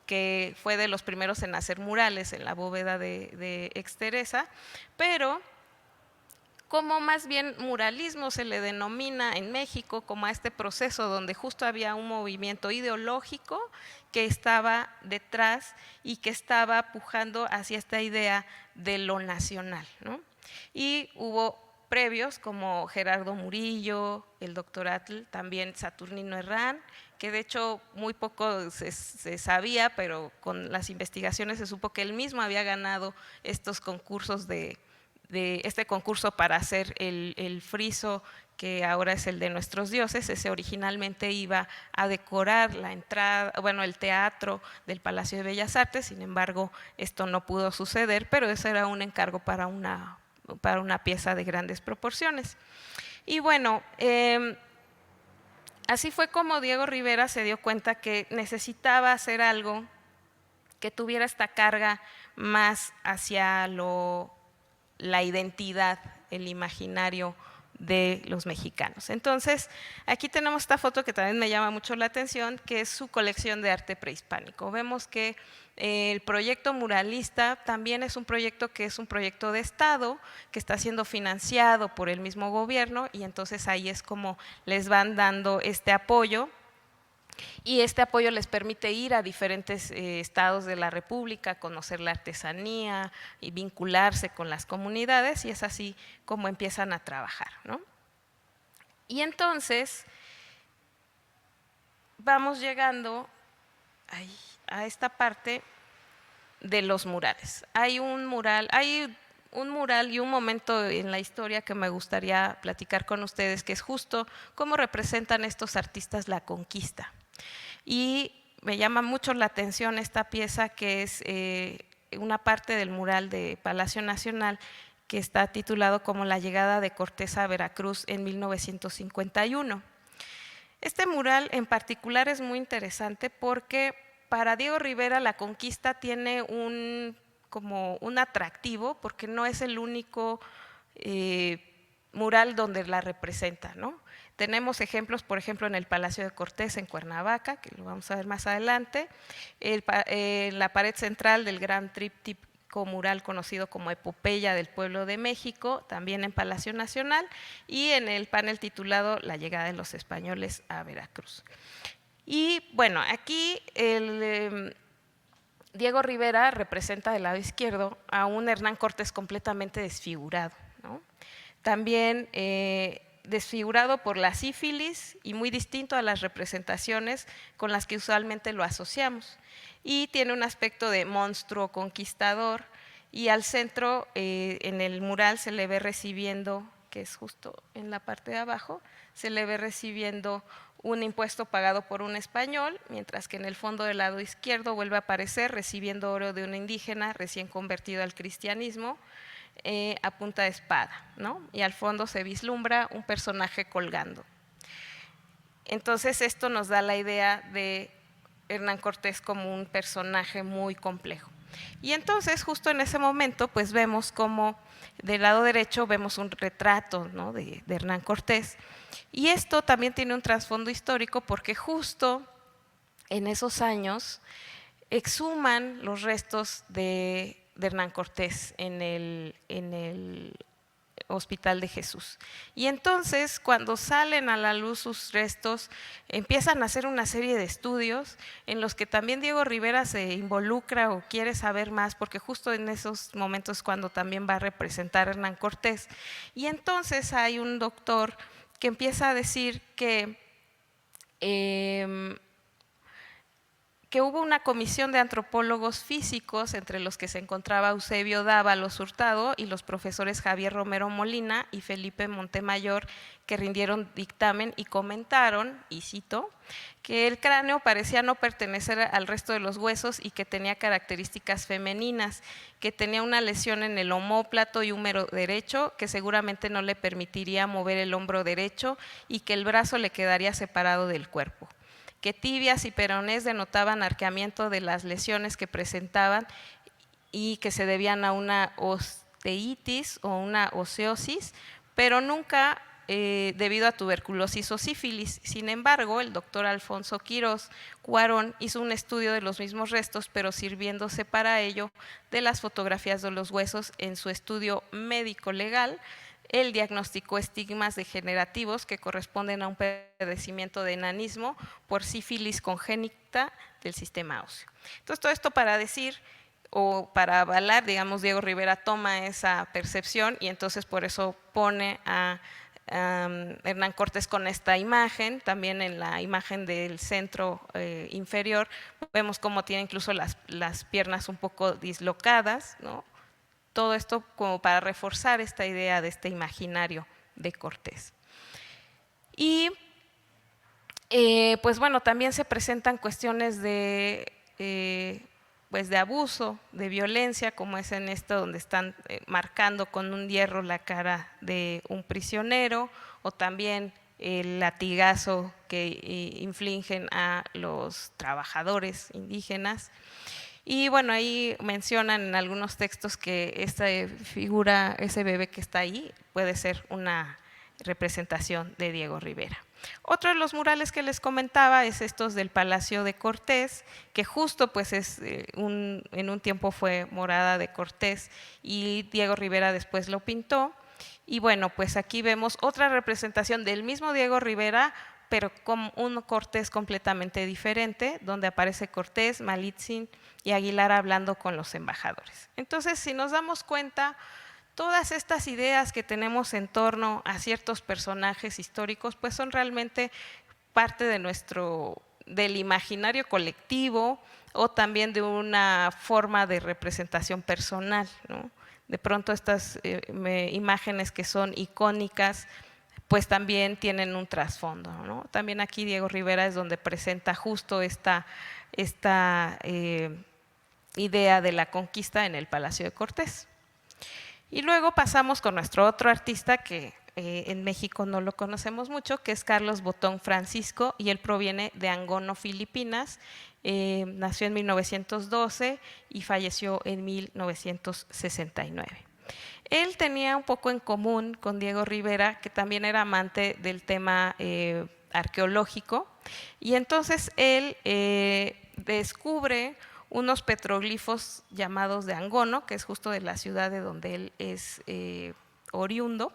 que fue de los primeros en hacer murales en la bóveda de Exteresa, pero como más bien muralismo se le denomina en México como a este proceso donde justo había un movimiento ideológico que estaba detrás y que estaba pujando hacia esta idea de lo nacional, ¿no? Y hubo previos como Gerardo Murillo, el doctor Atl, también Saturnino Herrán, que de hecho muy poco se sabía, pero con las investigaciones se supo que él mismo había ganado estos concursos de este concurso para hacer el friso que ahora es el de nuestros dioses. Ese originalmente iba a decorar la entrada, bueno, el teatro del Palacio de Bellas Artes, sin embargo esto no pudo suceder, pero ese era un encargo para una pieza de grandes proporciones. Y bueno, así fue como Diego Rivera se dio cuenta que necesitaba hacer algo que tuviera esta carga más hacia la identidad, el imaginario de los mexicanos. Entonces, aquí tenemos esta foto que también me llama mucho la atención, que es su colección de arte prehispánico. Vemos que el proyecto muralista también es un proyecto que es un proyecto de Estado, que está siendo financiado por el mismo gobierno, y entonces ahí es como les van dando este apoyo. Y este apoyo les permite ir a diferentes estados de la República, conocer la artesanía y vincularse con las comunidades, y es así como empiezan a trabajar, ¿no? Y entonces vamos llegando a esta parte de los murales. Hay un mural y un momento en la historia que me gustaría platicar con ustedes, que es justo cómo representan estos artistas la conquista. Y me llama mucho la atención esta pieza que es una parte del mural de Palacio Nacional que está titulado como La llegada de Cortés a Veracruz en 1951. Este mural en particular es muy interesante porque para Diego Rivera la conquista tiene como un atractivo, porque no es el único mural donde la representa, ¿no? Tenemos ejemplos, por ejemplo, en el Palacio de Cortés en Cuernavaca, que lo vamos a ver más adelante, la pared central del gran tríptico mural conocido como Epopeya del Pueblo de México, también en Palacio Nacional, y en el panel titulado La llegada de los españoles a Veracruz. Y bueno, aquí Diego Rivera representa del lado izquierdo a un Hernán Cortés completamente desfigurado, ¿no? También desfigurado por la sífilis y muy distinto a las representaciones con las que usualmente lo asociamos. Y tiene un aspecto de monstruo conquistador, y al centro en el mural se le ve recibiendo, que es justo en la parte de abajo, se le ve recibiendo un impuesto pagado por un español, mientras que en el fondo del lado izquierdo vuelve a aparecer recibiendo oro de un indígena recién convertido al cristianismo, a punta de espada, ¿no? Y al fondo se vislumbra un personaje colgando. Entonces esto nos da la idea de Hernán Cortés como un personaje muy complejo. Y entonces justo en ese momento pues vemos como del lado derecho vemos un retrato, ¿no?, de Hernán Cortés, y esto también tiene un trasfondo histórico porque justo en esos años exhuman los restos de Hernán Cortés en el Hospital de Jesús. Y entonces, cuando salen a la luz sus restos, empiezan a hacer una serie de estudios en los que también Diego Rivera se involucra o quiere saber más, porque justo en esos momentos cuando también va a representar a Hernán Cortés. Y entonces hay un doctor que empieza a decir que hubo una comisión de antropólogos físicos, entre los que se encontraba Eusebio Dávalos Hurtado y los profesores Javier Romero Molina y Felipe Montemayor, que rindieron dictamen y comentaron, y cito, que el cráneo parecía no pertenecer al resto de los huesos y que tenía características femeninas, que tenía una lesión en el omóplato y húmero derecho, que seguramente no le permitiría mover el hombro derecho y que el brazo le quedaría separado del cuerpo, que tibias y peronés denotaban arqueamiento de las lesiones que presentaban y que se debían a una osteitis o una osteosis, pero nunca debido a tuberculosis o sífilis. Sin embargo, el doctor Alfonso Quirós Cuarón hizo un estudio de los mismos restos, pero sirviéndose para ello de las fotografías de los huesos en su estudio médico-legal. Él diagnosticó estigmas degenerativos que corresponden a un padecimiento de enanismo por sífilis congénita del sistema óseo. Entonces, todo esto para decir o para avalar, digamos, Diego Rivera toma esa percepción y entonces por eso pone a Hernán Cortés con esta imagen. También en la imagen del centro inferior vemos cómo tiene incluso las piernas un poco dislocadas, ¿no? Todo esto como para reforzar esta idea de este imaginario de Cortés. Y pues bueno, también se presentan cuestiones de, pues de abuso, de violencia, como es en esto donde están marcando con un hierro la cara de un prisionero, o también el latigazo que infligen a los trabajadores indígenas. Y bueno, ahí mencionan en algunos textos que esta figura, ese bebé que está ahí, puede ser una representación de Diego Rivera. Otro de los murales que les comentaba es estos del Palacio de Cortés, que justo pues en un tiempo fue morada de Cortés y Diego Rivera después lo pintó. Y bueno, pues aquí vemos otra representación del mismo Diego Rivera, pero con un Cortés completamente diferente, donde aparece Cortés, Malitzin y Aguilar hablando con los embajadores. Entonces, si nos damos cuenta, todas estas ideas que tenemos en torno a ciertos personajes históricos, pues son realmente parte de del imaginario colectivo o también de una forma de representación personal, ¿no? De pronto estas imágenes que son icónicas, pues también tienen un trasfondo, ¿no? También aquí Diego Rivera es donde presenta justo esta idea de la conquista en el Palacio de Cortés. Y luego pasamos con nuestro otro artista que en México no lo conocemos mucho, que es Carlos Botón Francisco, y él proviene de Angono, Filipinas. Nació en 1912 y falleció en 1969. Él tenía un poco en común con Diego Rivera, que también era amante del tema arqueológico, y entonces él descubre unos petroglifos llamados de Angono, que es justo de la ciudad de donde él es oriundo,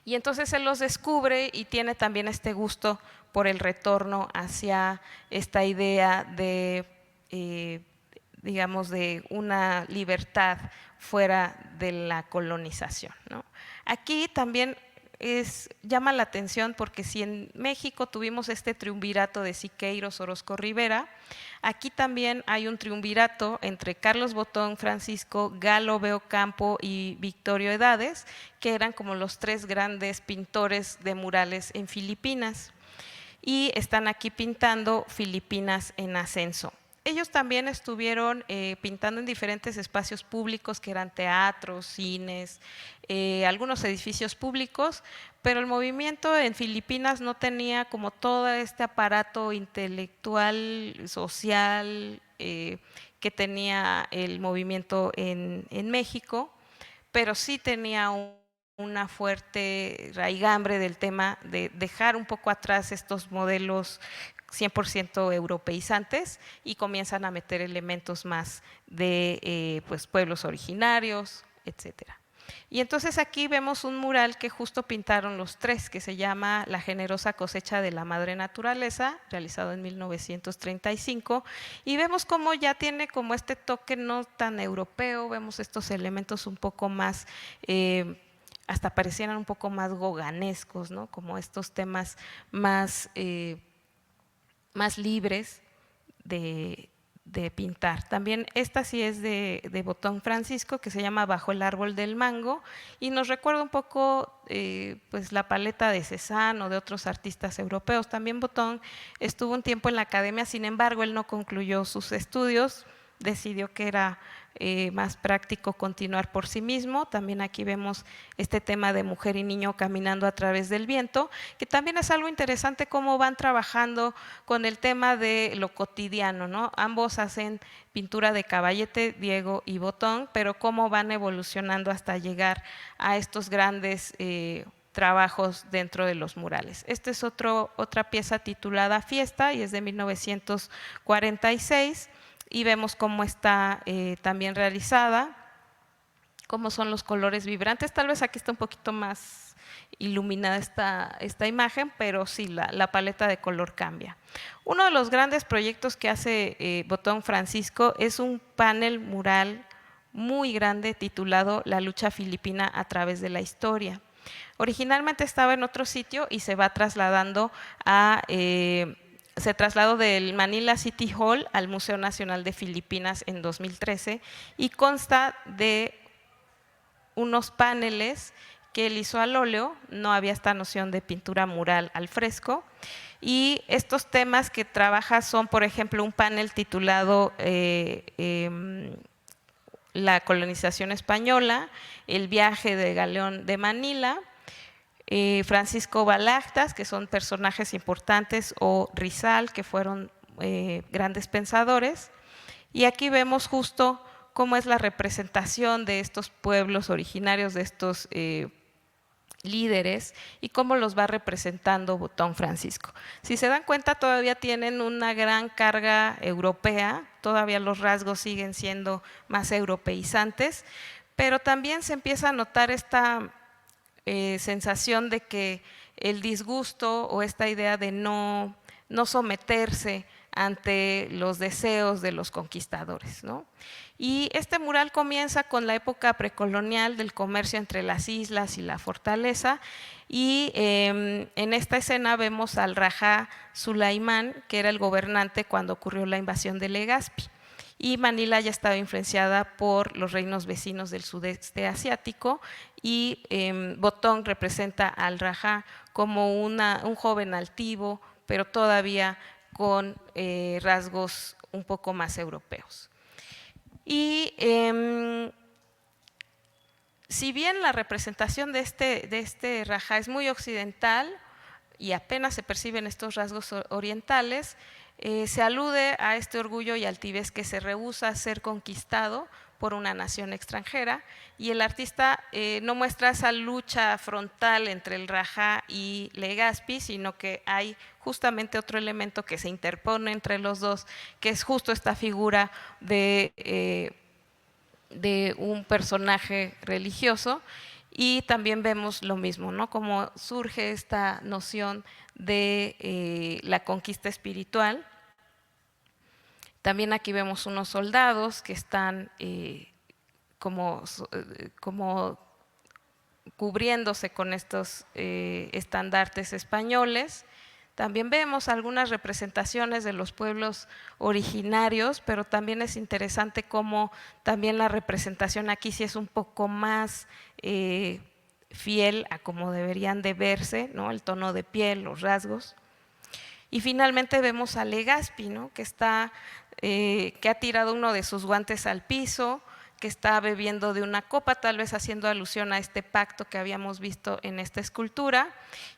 y entonces él los descubre y tiene también este gusto por el retorno hacia esta idea de, digamos, de una libertad fuera de la colonización, ¿no? Aquí también llama la atención porque si en México tuvimos este triunvirato de Siqueiros, Orozco, Rivera, aquí también hay un triunvirato entre Carlos Botón Francisco, Galo Beocampo y Victorio Edades, que eran como los tres grandes pintores de murales en Filipinas, y están aquí pintando Filipinas en ascenso. Ellos también estuvieron pintando en diferentes espacios públicos que eran teatros, cines, algunos edificios públicos, pero el movimiento en Filipinas no tenía como todo este aparato intelectual, social que tenía el movimiento en México, pero sí tenía una fuerte raigambre del tema de dejar un poco atrás estos modelos 100% europeizantes y comienzan a meter elementos más de pues, pueblos originarios, etcétera. Y entonces aquí vemos un mural que justo pintaron los tres, que se llama La generosa cosecha de la madre naturaleza, realizado en 1935, y vemos cómo ya tiene como este toque no tan europeo, vemos estos elementos un poco más hasta parecieran un poco más goganescos, ¿no? Como estos temas más libres de pintar. También esta sí es de Botón Francisco, que se llama Bajo el árbol del mango, y nos recuerda un poco pues la paleta de Cézanne o de otros artistas europeos. También Botón estuvo un tiempo en la academia, sin embargo, él no concluyó sus estudios, decidió que era más práctico continuar por sí mismo. También aquí vemos este tema de mujer y niño caminando a través del viento, que también es algo interesante cómo van trabajando con el tema de lo cotidiano, ¿no? Ambos hacen pintura de caballete, Diego y Botón, pero cómo van evolucionando hasta llegar a estos grandes trabajos dentro de los murales. Esta es otra pieza titulada Fiesta y es de 1946. Y vemos cómo está también realizada, cómo son los colores vibrantes. Tal vez aquí está un poquito más iluminada esta imagen, pero sí, la paleta de color cambia. Uno de los grandes proyectos que hace Botón Francisco es un panel mural muy grande titulado La lucha filipina a través de la historia. Originalmente estaba en otro sitio y se va trasladando se trasladó del Manila City Hall al Museo Nacional de Filipinas en 2013 y consta de unos paneles que él hizo al óleo, no había esta noción de pintura mural al fresco, y estos temas que trabaja son, por ejemplo, un panel titulado La colonización española, el viaje de Galeón de Manila, Francisco Balagtas, que son personajes importantes, o Rizal, que fueron grandes pensadores. Y aquí vemos justo cómo es la representación de estos pueblos originarios, de estos líderes, y cómo los va representando Botón Francisco. Si se dan cuenta, todavía tienen una gran carga europea, todavía los rasgos siguen siendo más europeizantes, pero también se empieza a notar esta sensación de que el disgusto o esta idea de no someterse ante los deseos de los conquistadores, ¿no? Y este mural comienza con la época precolonial del comercio entre las islas y la fortaleza, y en esta escena vemos al Rajá Sulaimán, que era el gobernante cuando ocurrió la invasión de Legazpi. Y Manila ya estaba influenciada por los reinos vecinos del sudeste asiático, y Botón representa al Rajá como un joven altivo, pero todavía con rasgos un poco más europeos. Y si bien la representación de este Rajá es muy occidental y apenas se perciben estos rasgos orientales, se alude a este orgullo y altivez que se rehúsa a ser conquistado por una nación extranjera, y el artista no muestra esa lucha frontal entre el Rajá y Legazpi, sino que hay justamente otro elemento que se interpone entre los dos, que es justo esta figura de un personaje religioso. Y también vemos lo mismo, ¿no? Cómo surge esta noción de la conquista espiritual. También aquí vemos unos soldados que están como cubriéndose con estos estandartes españoles. También vemos algunas representaciones de los pueblos originarios, pero también es interesante cómo también la representación aquí sí es un poco más fiel a cómo deberían de verse, ¿no? El tono de piel, los rasgos. Y finalmente vemos a Legazpi, ¿no? Que ha tirado uno de sus guantes al piso, que está bebiendo de una copa, tal vez haciendo alusión a este pacto que habíamos visto en esta escultura,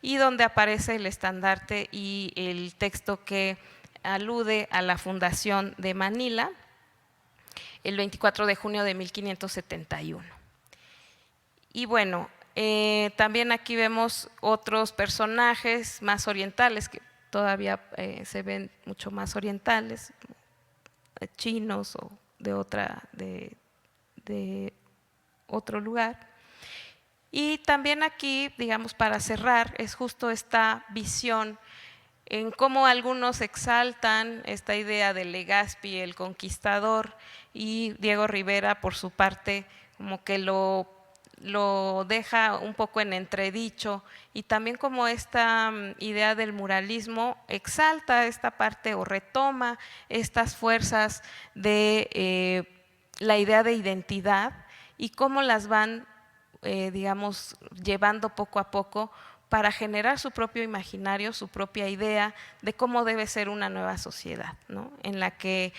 y donde aparece el estandarte y el texto que alude a la fundación de Manila, el 24 de junio de 1571. Y bueno, también aquí vemos otros personajes más orientales, que todavía se ven mucho más orientales, chinos o de otro lugar. Y también aquí, digamos, para cerrar, es justo esta visión en cómo algunos exaltan esta idea de Legazpi, el conquistador, y Diego Rivera, por su parte, como que lo deja un poco en entredicho, y también como esta idea del muralismo exalta esta parte o retoma estas fuerzas de la idea de identidad y cómo las van, digamos, llevando poco a poco para generar su propio imaginario, su propia idea de cómo debe ser una nueva sociedad, ¿no? En la que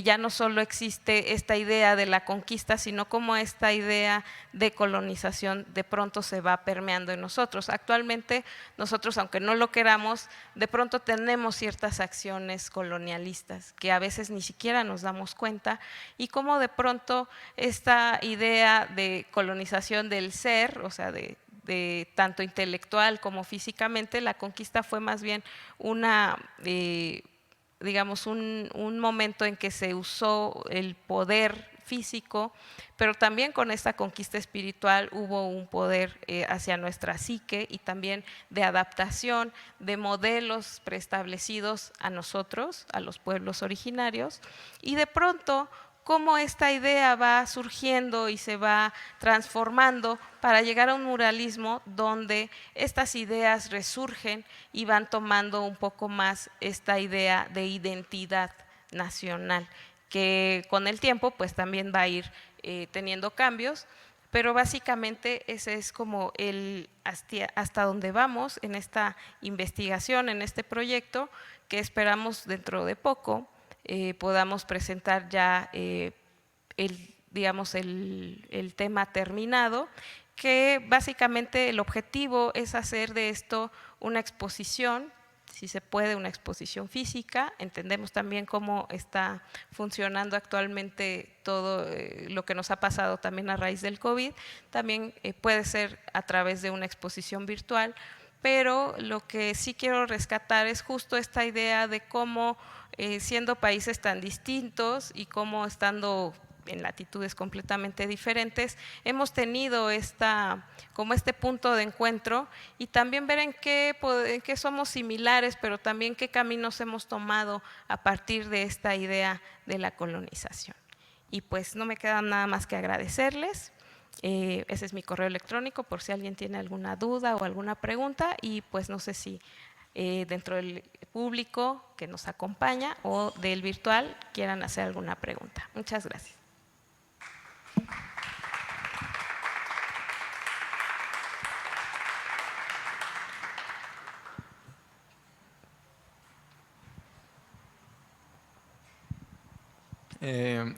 ya no solo existe esta idea de la conquista, sino cómo esta idea de colonización de pronto se va permeando en nosotros. Actualmente nosotros, aunque no lo queramos, de pronto tenemos ciertas acciones colonialistas que a veces ni siquiera nos damos cuenta, y cómo de pronto esta idea de colonización del ser, o sea, de tanto intelectual como físicamente, la conquista fue más bien digamos, un momento en que se usó el poder físico, pero también con esta conquista espiritual hubo un poder hacia nuestra psique, y también de adaptación de modelos preestablecidos a nosotros, a los pueblos originarios, y de pronto cómo esta idea va surgiendo y se va transformando para llegar a un muralismo donde estas ideas resurgen y van tomando un poco más esta idea de identidad nacional, que con el tiempo pues también va a ir teniendo cambios, pero básicamente ese es como hasta donde vamos en esta investigación, en este proyecto, que esperamos dentro de poco podamos presentar ya digamos el tema terminado, que básicamente el objetivo es hacer de esto una exposición, si se puede, una exposición física. Entendemos también cómo está funcionando actualmente todo lo que nos ha pasado también a raíz del COVID, también puede ser a través de una exposición virtual, pero lo que sí quiero rescatar es justo esta idea de cómo siendo países tan distintos y cómo estando en latitudes completamente diferentes, hemos tenido como este punto de encuentro, y también ver en qué somos similares, pero también qué caminos hemos tomado a partir de esta idea de la colonización. Y pues no me queda nada más que agradecerles. Ese es mi correo electrónico por si alguien tiene alguna duda o alguna pregunta, y pues no sé si dentro del público que nos acompaña o del virtual quieran hacer alguna pregunta. Muchas gracias.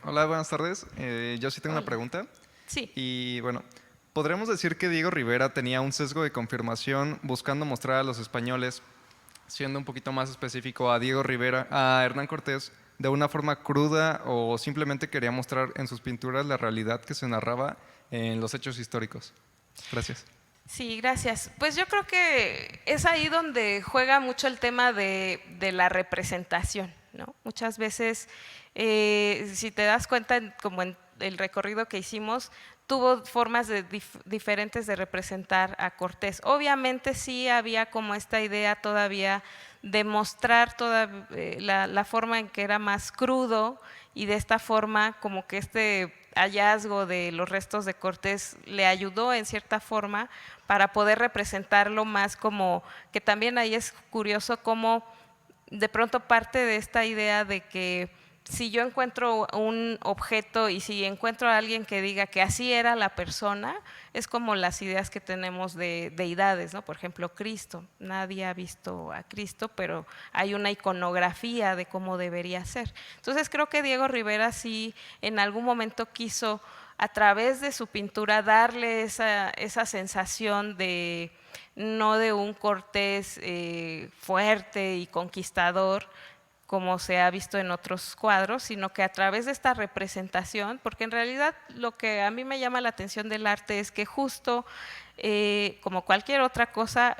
Hola, buenas tardes. Yo sí tengo Hola. una pregunta. Sí. Y bueno, ¿podremos decir que Diego Rivera tenía un sesgo de confirmación buscando mostrar a los españoles, siendo un poquito más específico a Hernán Cortés, de una forma cruda, o simplemente quería mostrar en sus pinturas la realidad que se narraba en los hechos históricos? Gracias. Sí, gracias. Pues yo creo que es ahí donde juega mucho el tema de la representación, ¿no? Muchas veces, si te das cuenta, como en el recorrido que hicimos, tuvo formas diferentes de representar a Cortés. Obviamente sí había como esta idea todavía de mostrar la forma en que era más crudo, y de esta forma como que este hallazgo de los restos de Cortés le ayudó en cierta forma para poder representarlo más, como que también ahí es curioso cómo de pronto parte de esta idea de que si yo encuentro un objeto y si encuentro a alguien que diga que así era la persona, es como las ideas que tenemos de deidades, ¿no? Por ejemplo, Cristo. Nadie ha visto a Cristo, pero hay una iconografía de cómo debería ser. Entonces creo que Diego Rivera sí en algún momento quiso, a través de su pintura, darle esa sensación de no de un Cortés fuerte y conquistador, como se ha visto en otros cuadros, sino que a través de esta representación, porque en realidad lo que a mí me llama la atención del arte es que justo como cualquier otra cosa,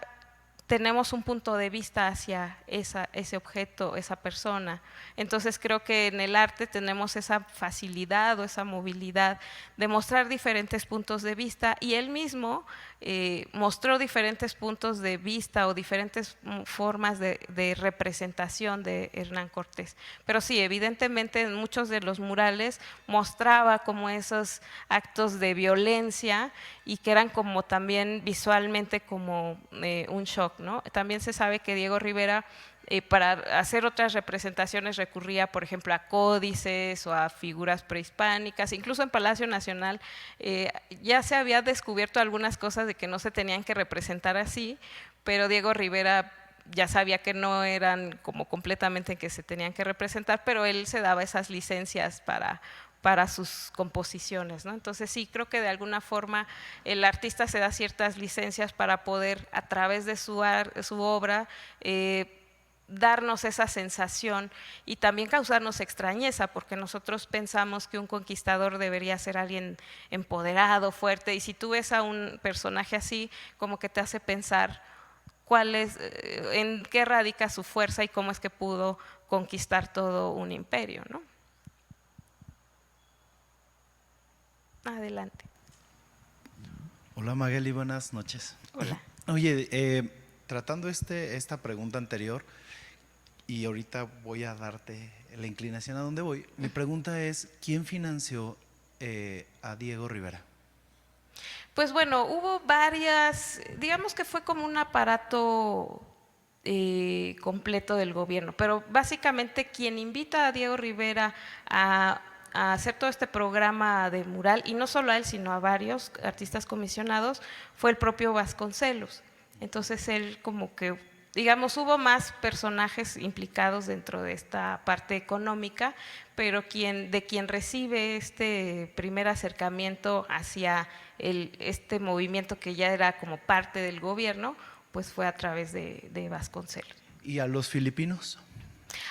tenemos un punto de vista hacia ese objeto, esa persona. Entonces creo que en el arte tenemos esa facilidad o esa movilidad de mostrar diferentes puntos de vista, y él mismo mostró diferentes puntos de vista o diferentes formas de representación de Hernán Cortés. Pero sí, evidentemente en muchos de los murales mostraba como esos actos de violencia, y que eran como también visualmente como un shock, ¿no? También se sabe que Diego Rivera para hacer otras representaciones recurría, por ejemplo, a códices o a figuras prehispánicas. Incluso en Palacio Nacional ya se había descubierto algunas cosas de que no se tenían que representar así, pero Diego Rivera ya sabía que no eran como completamente que se tenían que representar, pero él se daba esas licencias para sus composiciones, ¿no? Entonces sí, creo que de alguna forma el artista se da ciertas licencias para poder, a través de su obra, darnos esa sensación y también causarnos extrañeza, porque nosotros pensamos que un conquistador debería ser alguien empoderado, fuerte, y si tú ves a un personaje así, como que te hace pensar en qué radica su fuerza y cómo es que pudo conquistar todo un imperio, ¿no? Adelante. Hola Magali, buenas noches. Hola. Oye, tratando esta pregunta anterior, y ahorita voy a darte la inclinación a dónde voy, mi pregunta es, ¿quién financió a Diego Rivera? Pues bueno, hubo varias, digamos que fue como un aparato completo del gobierno, pero básicamente quien invita a Diego Rivera a hacer todo este programa de mural, y no solo a él, sino a varios artistas comisionados, fue el propio Vasconcelos. Entonces él como que, digamos, hubo más personajes implicados dentro de esta parte económica, pero de quien recibe este primer acercamiento hacia este movimiento que ya era como parte del gobierno, pues fue a través de Vasconcelos. ¿Y a los filipinos?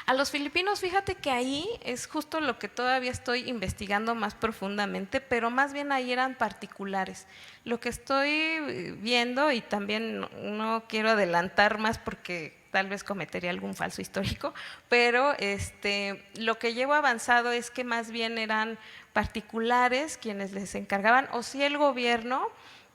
A los filipinos, fíjate que ahí es justo lo que todavía estoy investigando más profundamente, pero más bien ahí eran particulares. Lo que estoy viendo, y también no quiero adelantar más porque tal vez cometería algún falso histórico, pero lo que llevo avanzado es que más bien eran particulares quienes les encargaban, o sí el gobierno,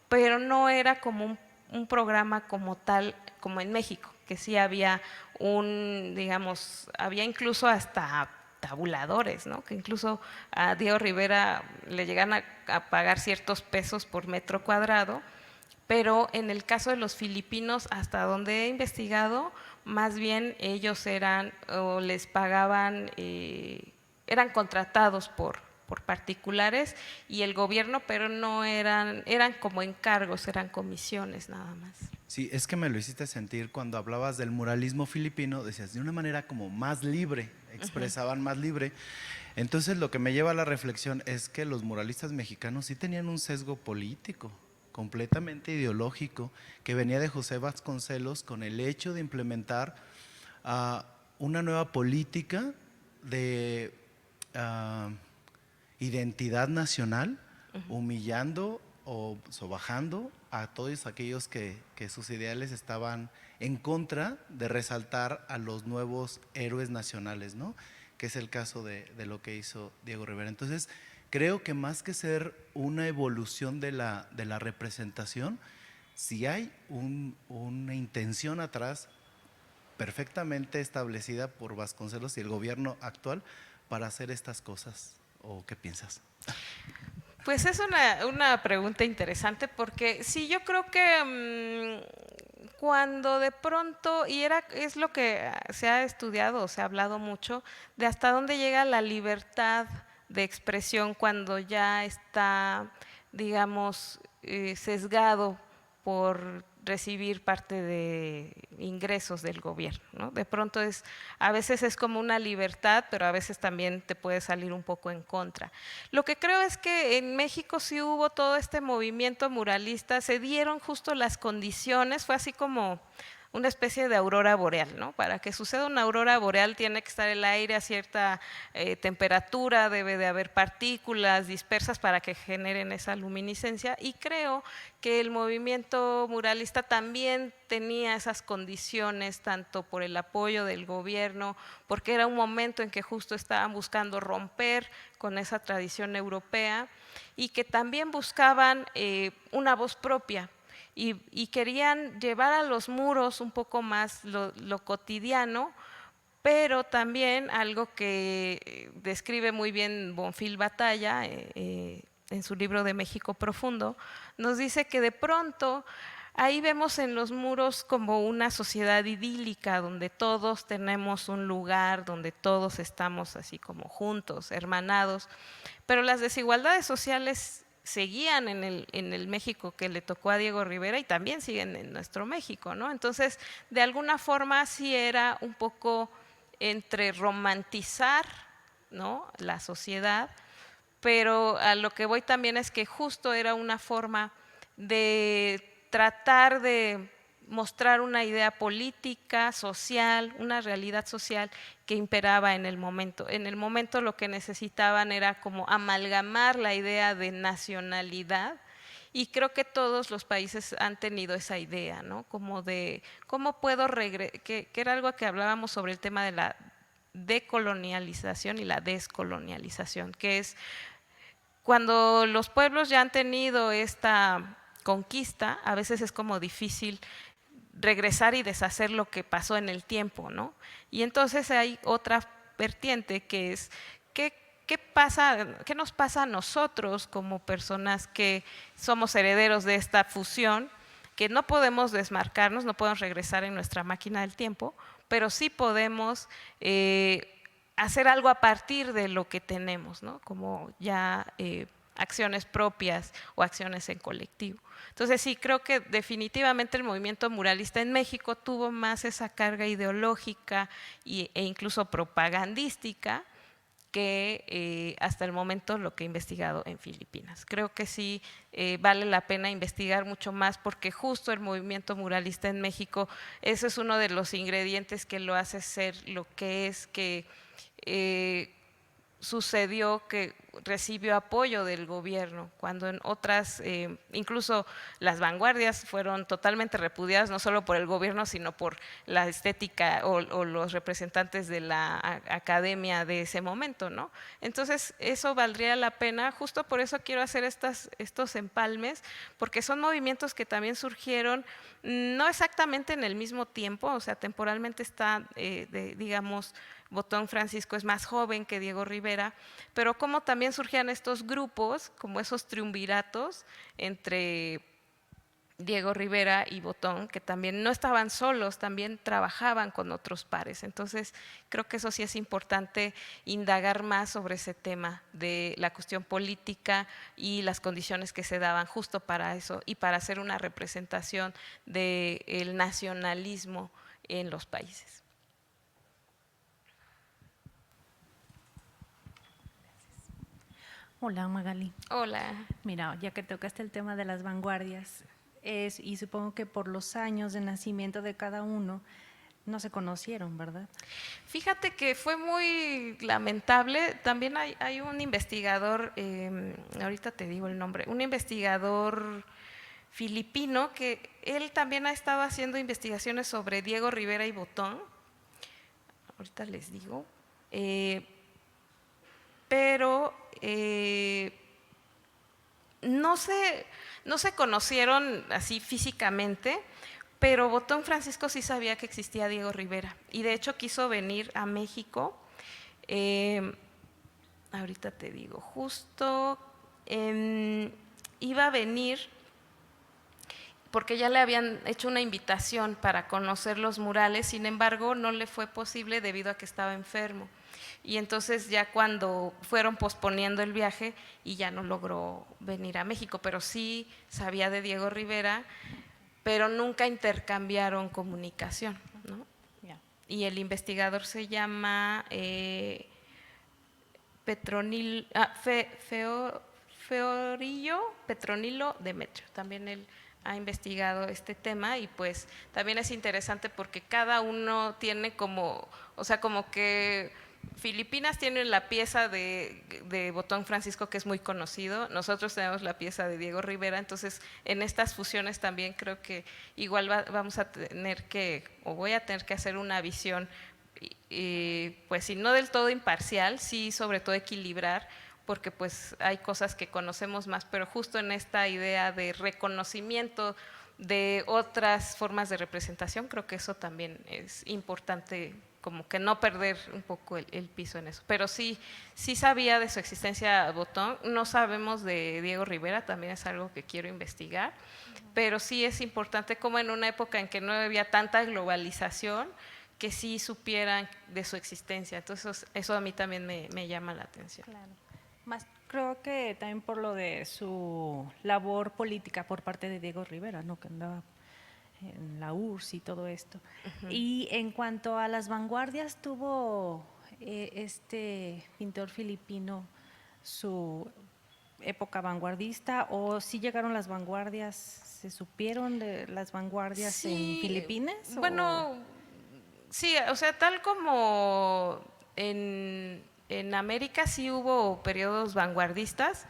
pero no era como un programa como tal, como en México, que sí había digamos, había incluso hasta tabuladores, ¿no? Que incluso a Diego Rivera le llegan a pagar ciertos pesos por metro cuadrado, pero en el caso de los filipinos, hasta donde he investigado, más bien ellos eran o les pagaban, eran contratados por particulares y el gobierno, pero no eran como encargos, eran comisiones nada más. Sí, es que me lo hiciste sentir cuando hablabas del muralismo filipino, decías de una manera como más libre, expresaban más libre. Entonces lo que me lleva a la reflexión es que los muralistas mexicanos sí tenían un sesgo político, completamente ideológico, que venía de José Vasconcelos con el hecho de implementar una nueva política de identidad nacional, humillando o sobajando a todos aquellos que sus ideales estaban en contra de resaltar a los nuevos héroes nacionales, ¿no? Que es el caso de lo que hizo Diego Rivera. Entonces, creo que más que ser una evolución de la representación, si hay una intención atrás perfectamente establecida por Vasconcelos y el gobierno actual para hacer estas cosas. ¿O qué piensas? Pues es una pregunta interesante porque sí, yo creo que cuando de pronto, es lo que se ha estudiado o se ha hablado mucho, de hasta dónde llega la libertad de expresión cuando ya está, digamos, sesgado por recibir parte de ingresos del gobierno, ¿no? De pronto a veces es como una libertad, pero a veces también te puede salir un poco en contra. Lo que creo es que en México sí hubo todo este movimiento muralista, se dieron justo las condiciones, fue así como una especie de aurora boreal, ¿no? Para que suceda una aurora boreal tiene que estar el aire a cierta temperatura, debe de haber partículas dispersas para que generen esa luminiscencia, y creo que el movimiento muralista también tenía esas condiciones, tanto por el apoyo del gobierno, porque era un momento en que justo estaban buscando romper con esa tradición europea y que también buscaban una voz propia. Y querían llevar a los muros un poco más lo cotidiano, pero también algo que describe muy bien Bonfil Batalla en su libro de México Profundo, nos dice que de pronto ahí vemos en los muros como una sociedad idílica donde todos tenemos un lugar, donde todos estamos así como juntos, hermanados, pero las desigualdades sociales seguían en el México que le tocó a Diego Rivera y también siguen en nuestro México, ¿no? Entonces, de alguna forma sí era un poco entre romantizar, ¿no?, la sociedad, pero a lo que voy también es que justo era una forma de tratar de mostrar una idea política, social, una realidad social que imperaba en el momento. En el momento lo que necesitaban era como amalgamar la idea de nacionalidad, y creo que todos los países han tenido esa idea, ¿no? Como de cómo puedo regresar, que era algo que hablábamos sobre el tema de la decolonialización y la descolonialización, que es cuando los pueblos ya han tenido esta conquista, a veces es como difícil regresar y deshacer lo que pasó en el tiempo, ¿no? Y entonces hay otra vertiente que es ¿qué nos pasa a nosotros como personas que somos herederos de esta fusión, que no podemos desmarcarnos, no podemos regresar en nuestra máquina del tiempo, pero sí podemos hacer algo a partir de lo que tenemos, ¿no? Como ya acciones propias o acciones en colectivo. Entonces sí, creo que definitivamente el movimiento muralista en México tuvo más esa carga ideológica e incluso propagandística que hasta el momento lo que he investigado en Filipinas. Creo que sí vale la pena investigar mucho más porque justo el movimiento muralista en México, ese es uno de los ingredientes que lo hace ser lo que es, que sucedió que recibió apoyo del gobierno, cuando en otras, incluso las vanguardias fueron totalmente repudiadas, no solo por el gobierno, sino por la estética o los representantes de la academia de ese momento, ¿no? Entonces, eso valdría la pena, justo por eso quiero hacer estos empalmes, porque son movimientos que también surgieron, no exactamente en el mismo tiempo, o sea, temporalmente está, digamos, Botón Francisco es más joven que Diego Rivera, pero como también surgían estos grupos, como esos triunviratos entre Diego Rivera y Botón, que también no estaban solos, también trabajaban con otros pares. Entonces, creo que eso sí es importante indagar más sobre ese tema de la cuestión política y las condiciones que se daban justo para eso y para hacer una representación del nacionalismo en los países. Hola Magali. Hola. Mira, ya que tocaste el tema de las vanguardias, y supongo que por los años de nacimiento de cada uno no se conocieron, ¿verdad? Fíjate que fue muy lamentable. También hay un investigador, ahorita te digo el nombre, un investigador filipino que él también ha estado haciendo investigaciones sobre Diego Rivera y Botón. Ahorita les digo. pero no se conocieron así físicamente, pero Botón Francisco sí sabía que existía Diego Rivera y de hecho quiso venir a México. Ahorita te digo, justo iba a venir porque ya le habían hecho una invitación para conocer los murales, sin embargo no le fue posible debido a que estaba enfermo. Y entonces ya cuando fueron posponiendo el viaje y ya no logró venir a México, pero sí sabía de Diego Rivera, pero nunca intercambiaron comunicación, ¿no? Ya. Y el investigador se llama Petronilo Demetrio. También él ha investigado este tema y pues también es interesante porque cada uno tiene como, o sea, como que Filipinas tiene la pieza de Botón Francisco que es muy conocido, nosotros tenemos la pieza de Diego Rivera, entonces en estas fusiones también creo que igual vamos a tener que, o voy a tener que hacer una visión, pues si no del todo imparcial, sí sobre todo equilibrar, porque pues hay cosas que conocemos más, pero justo en esta idea de reconocimiento de otras formas de representación, creo que eso también es importante, como que no perder un poco el piso en eso. Pero sí sabía de su existencia Botón, no sabemos de Diego Rivera, también es algo que quiero investigar, pero sí es importante como en una época en que no había tanta globalización, que sí supieran de su existencia. Entonces eso a mí también me llama la atención. Claro. Más creo que también por lo de su labor política por parte de Diego Rivera, ¿no? Que andaba en la URSS y todo esto. Y en cuanto a las vanguardias, tuvo este pintor filipino su época vanguardista, o sí llegaron las vanguardias, ¿se supieron de las vanguardias Sí, en Filipinas? Bueno, sí, o sea, tal como en América sí hubo periodos vanguardistas,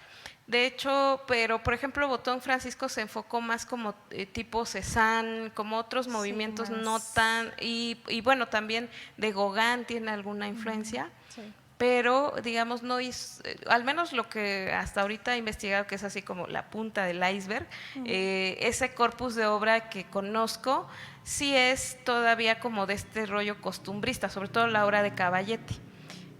de hecho, pero por ejemplo Botón Francisco se enfocó más como tipo Cézanne, como otros movimientos más. no tan, y bueno, también de Gauguin tiene alguna influencia, Sí. pero digamos no hizo, al menos lo que hasta ahorita he investigado, que es así como la punta del iceberg, ese corpus de obra que conozco sí es todavía como de este rollo costumbrista, sobre todo la obra de Caballete,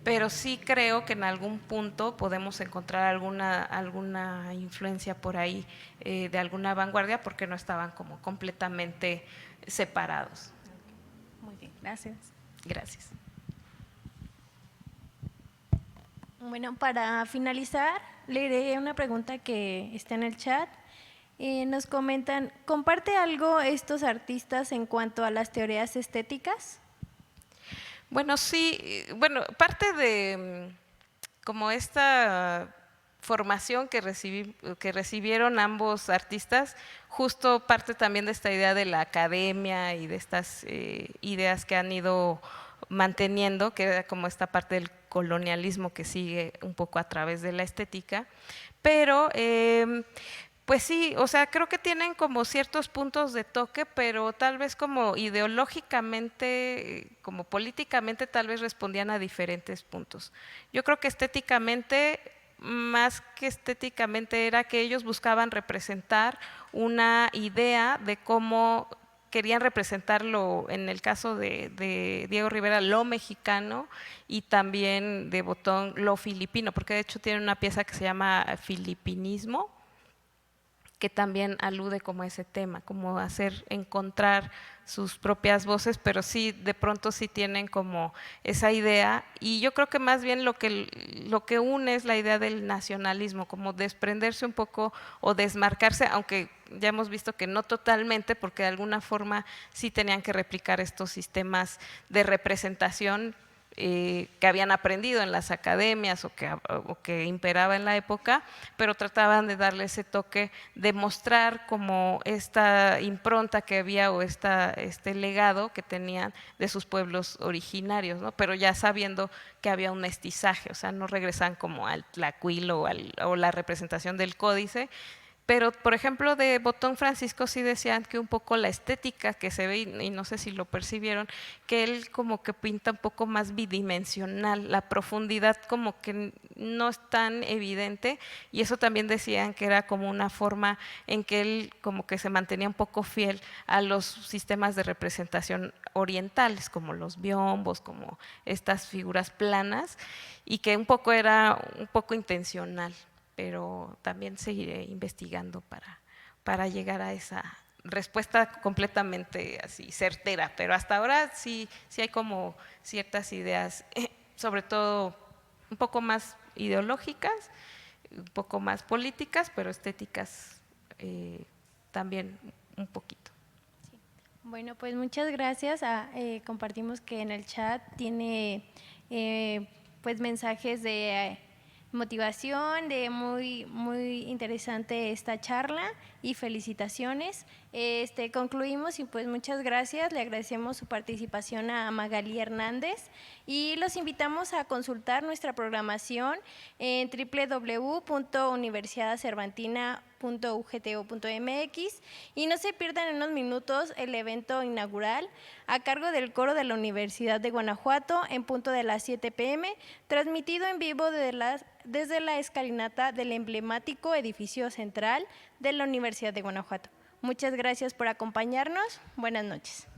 pero sí creo que en algún punto podemos encontrar alguna influencia por ahí de alguna vanguardia, porque no estaban como completamente separados. Muy bien, gracias. Gracias. Bueno, para finalizar, leeré una pregunta que está en el chat. Nos comentan, ¿comparte algo estos artistas en cuanto a las teorías estéticas? Bueno, sí, bueno, parte de como esta formación que recibieron ambos artistas, justo parte también de esta idea de la academia y de estas ideas que han ido manteniendo, que era como esta parte del colonialismo que sigue un poco a través de la estética, pero pues sí, o sea, creo que tienen como ciertos puntos de toque, pero tal vez como ideológicamente, como políticamente, tal vez respondían a diferentes puntos. Yo creo que estéticamente, más que estéticamente, era que ellos buscaban representar una idea de cómo querían representarlo, en el caso de Diego Rivera, lo mexicano, y también de Botón, lo filipino, porque de hecho tiene una pieza que se llama Filipinismo, que también alude como a ese tema, como encontrar sus propias voces, pero sí, de pronto sí tienen como esa idea, y yo creo que más bien lo que une es la idea del nacionalismo, como desprenderse un poco o desmarcarse, aunque ya hemos visto que no totalmente, porque de alguna forma sí tenían que replicar estos sistemas de representación que habían aprendido en las academias o que imperaba en la época, pero trataban de darle ese toque, de mostrar como esta impronta que había o este legado que tenían de sus pueblos originarios, ¿no? Pero ya sabiendo que había un mestizaje, o sea, no regresan como al tlacuil o la representación del códice, Pero, por ejemplo, de Botón Francisco sí decían que un poco la estética que se ve, y no sé si lo percibieron, que él como que pinta un poco más bidimensional, la profundidad como que no es tan evidente, y eso también decían que era como una forma en que él como que se mantenía un poco fiel a los sistemas de representación orientales, como los biombos, como estas figuras planas, y que un poco era un poco intencional, pero también seguiré investigando para llegar a esa respuesta completamente así certera, pero hasta ahora sí hay como ciertas ideas, sobre todo un poco más ideológicas, un poco más políticas, pero estéticas también un poquito. Bueno, pues muchas gracias. Compartimos que en el chat tiene pues mensajes de motivación, de muy interesante esta charla y felicitaciones. Concluimos y pues muchas gracias. Le agradecemos su participación a Magali Hernández y los invitamos a consultar nuestra programación en www.universidadcervantina.ugto.mx y no se pierdan en unos minutos el evento inaugural a cargo del coro de la Universidad de Guanajuato en punto de las 7 p.m, transmitido en vivo desde la escalinata del emblemático edificio central de la Universidad de Guanajuato. Muchas gracias por acompañarnos. Buenas noches.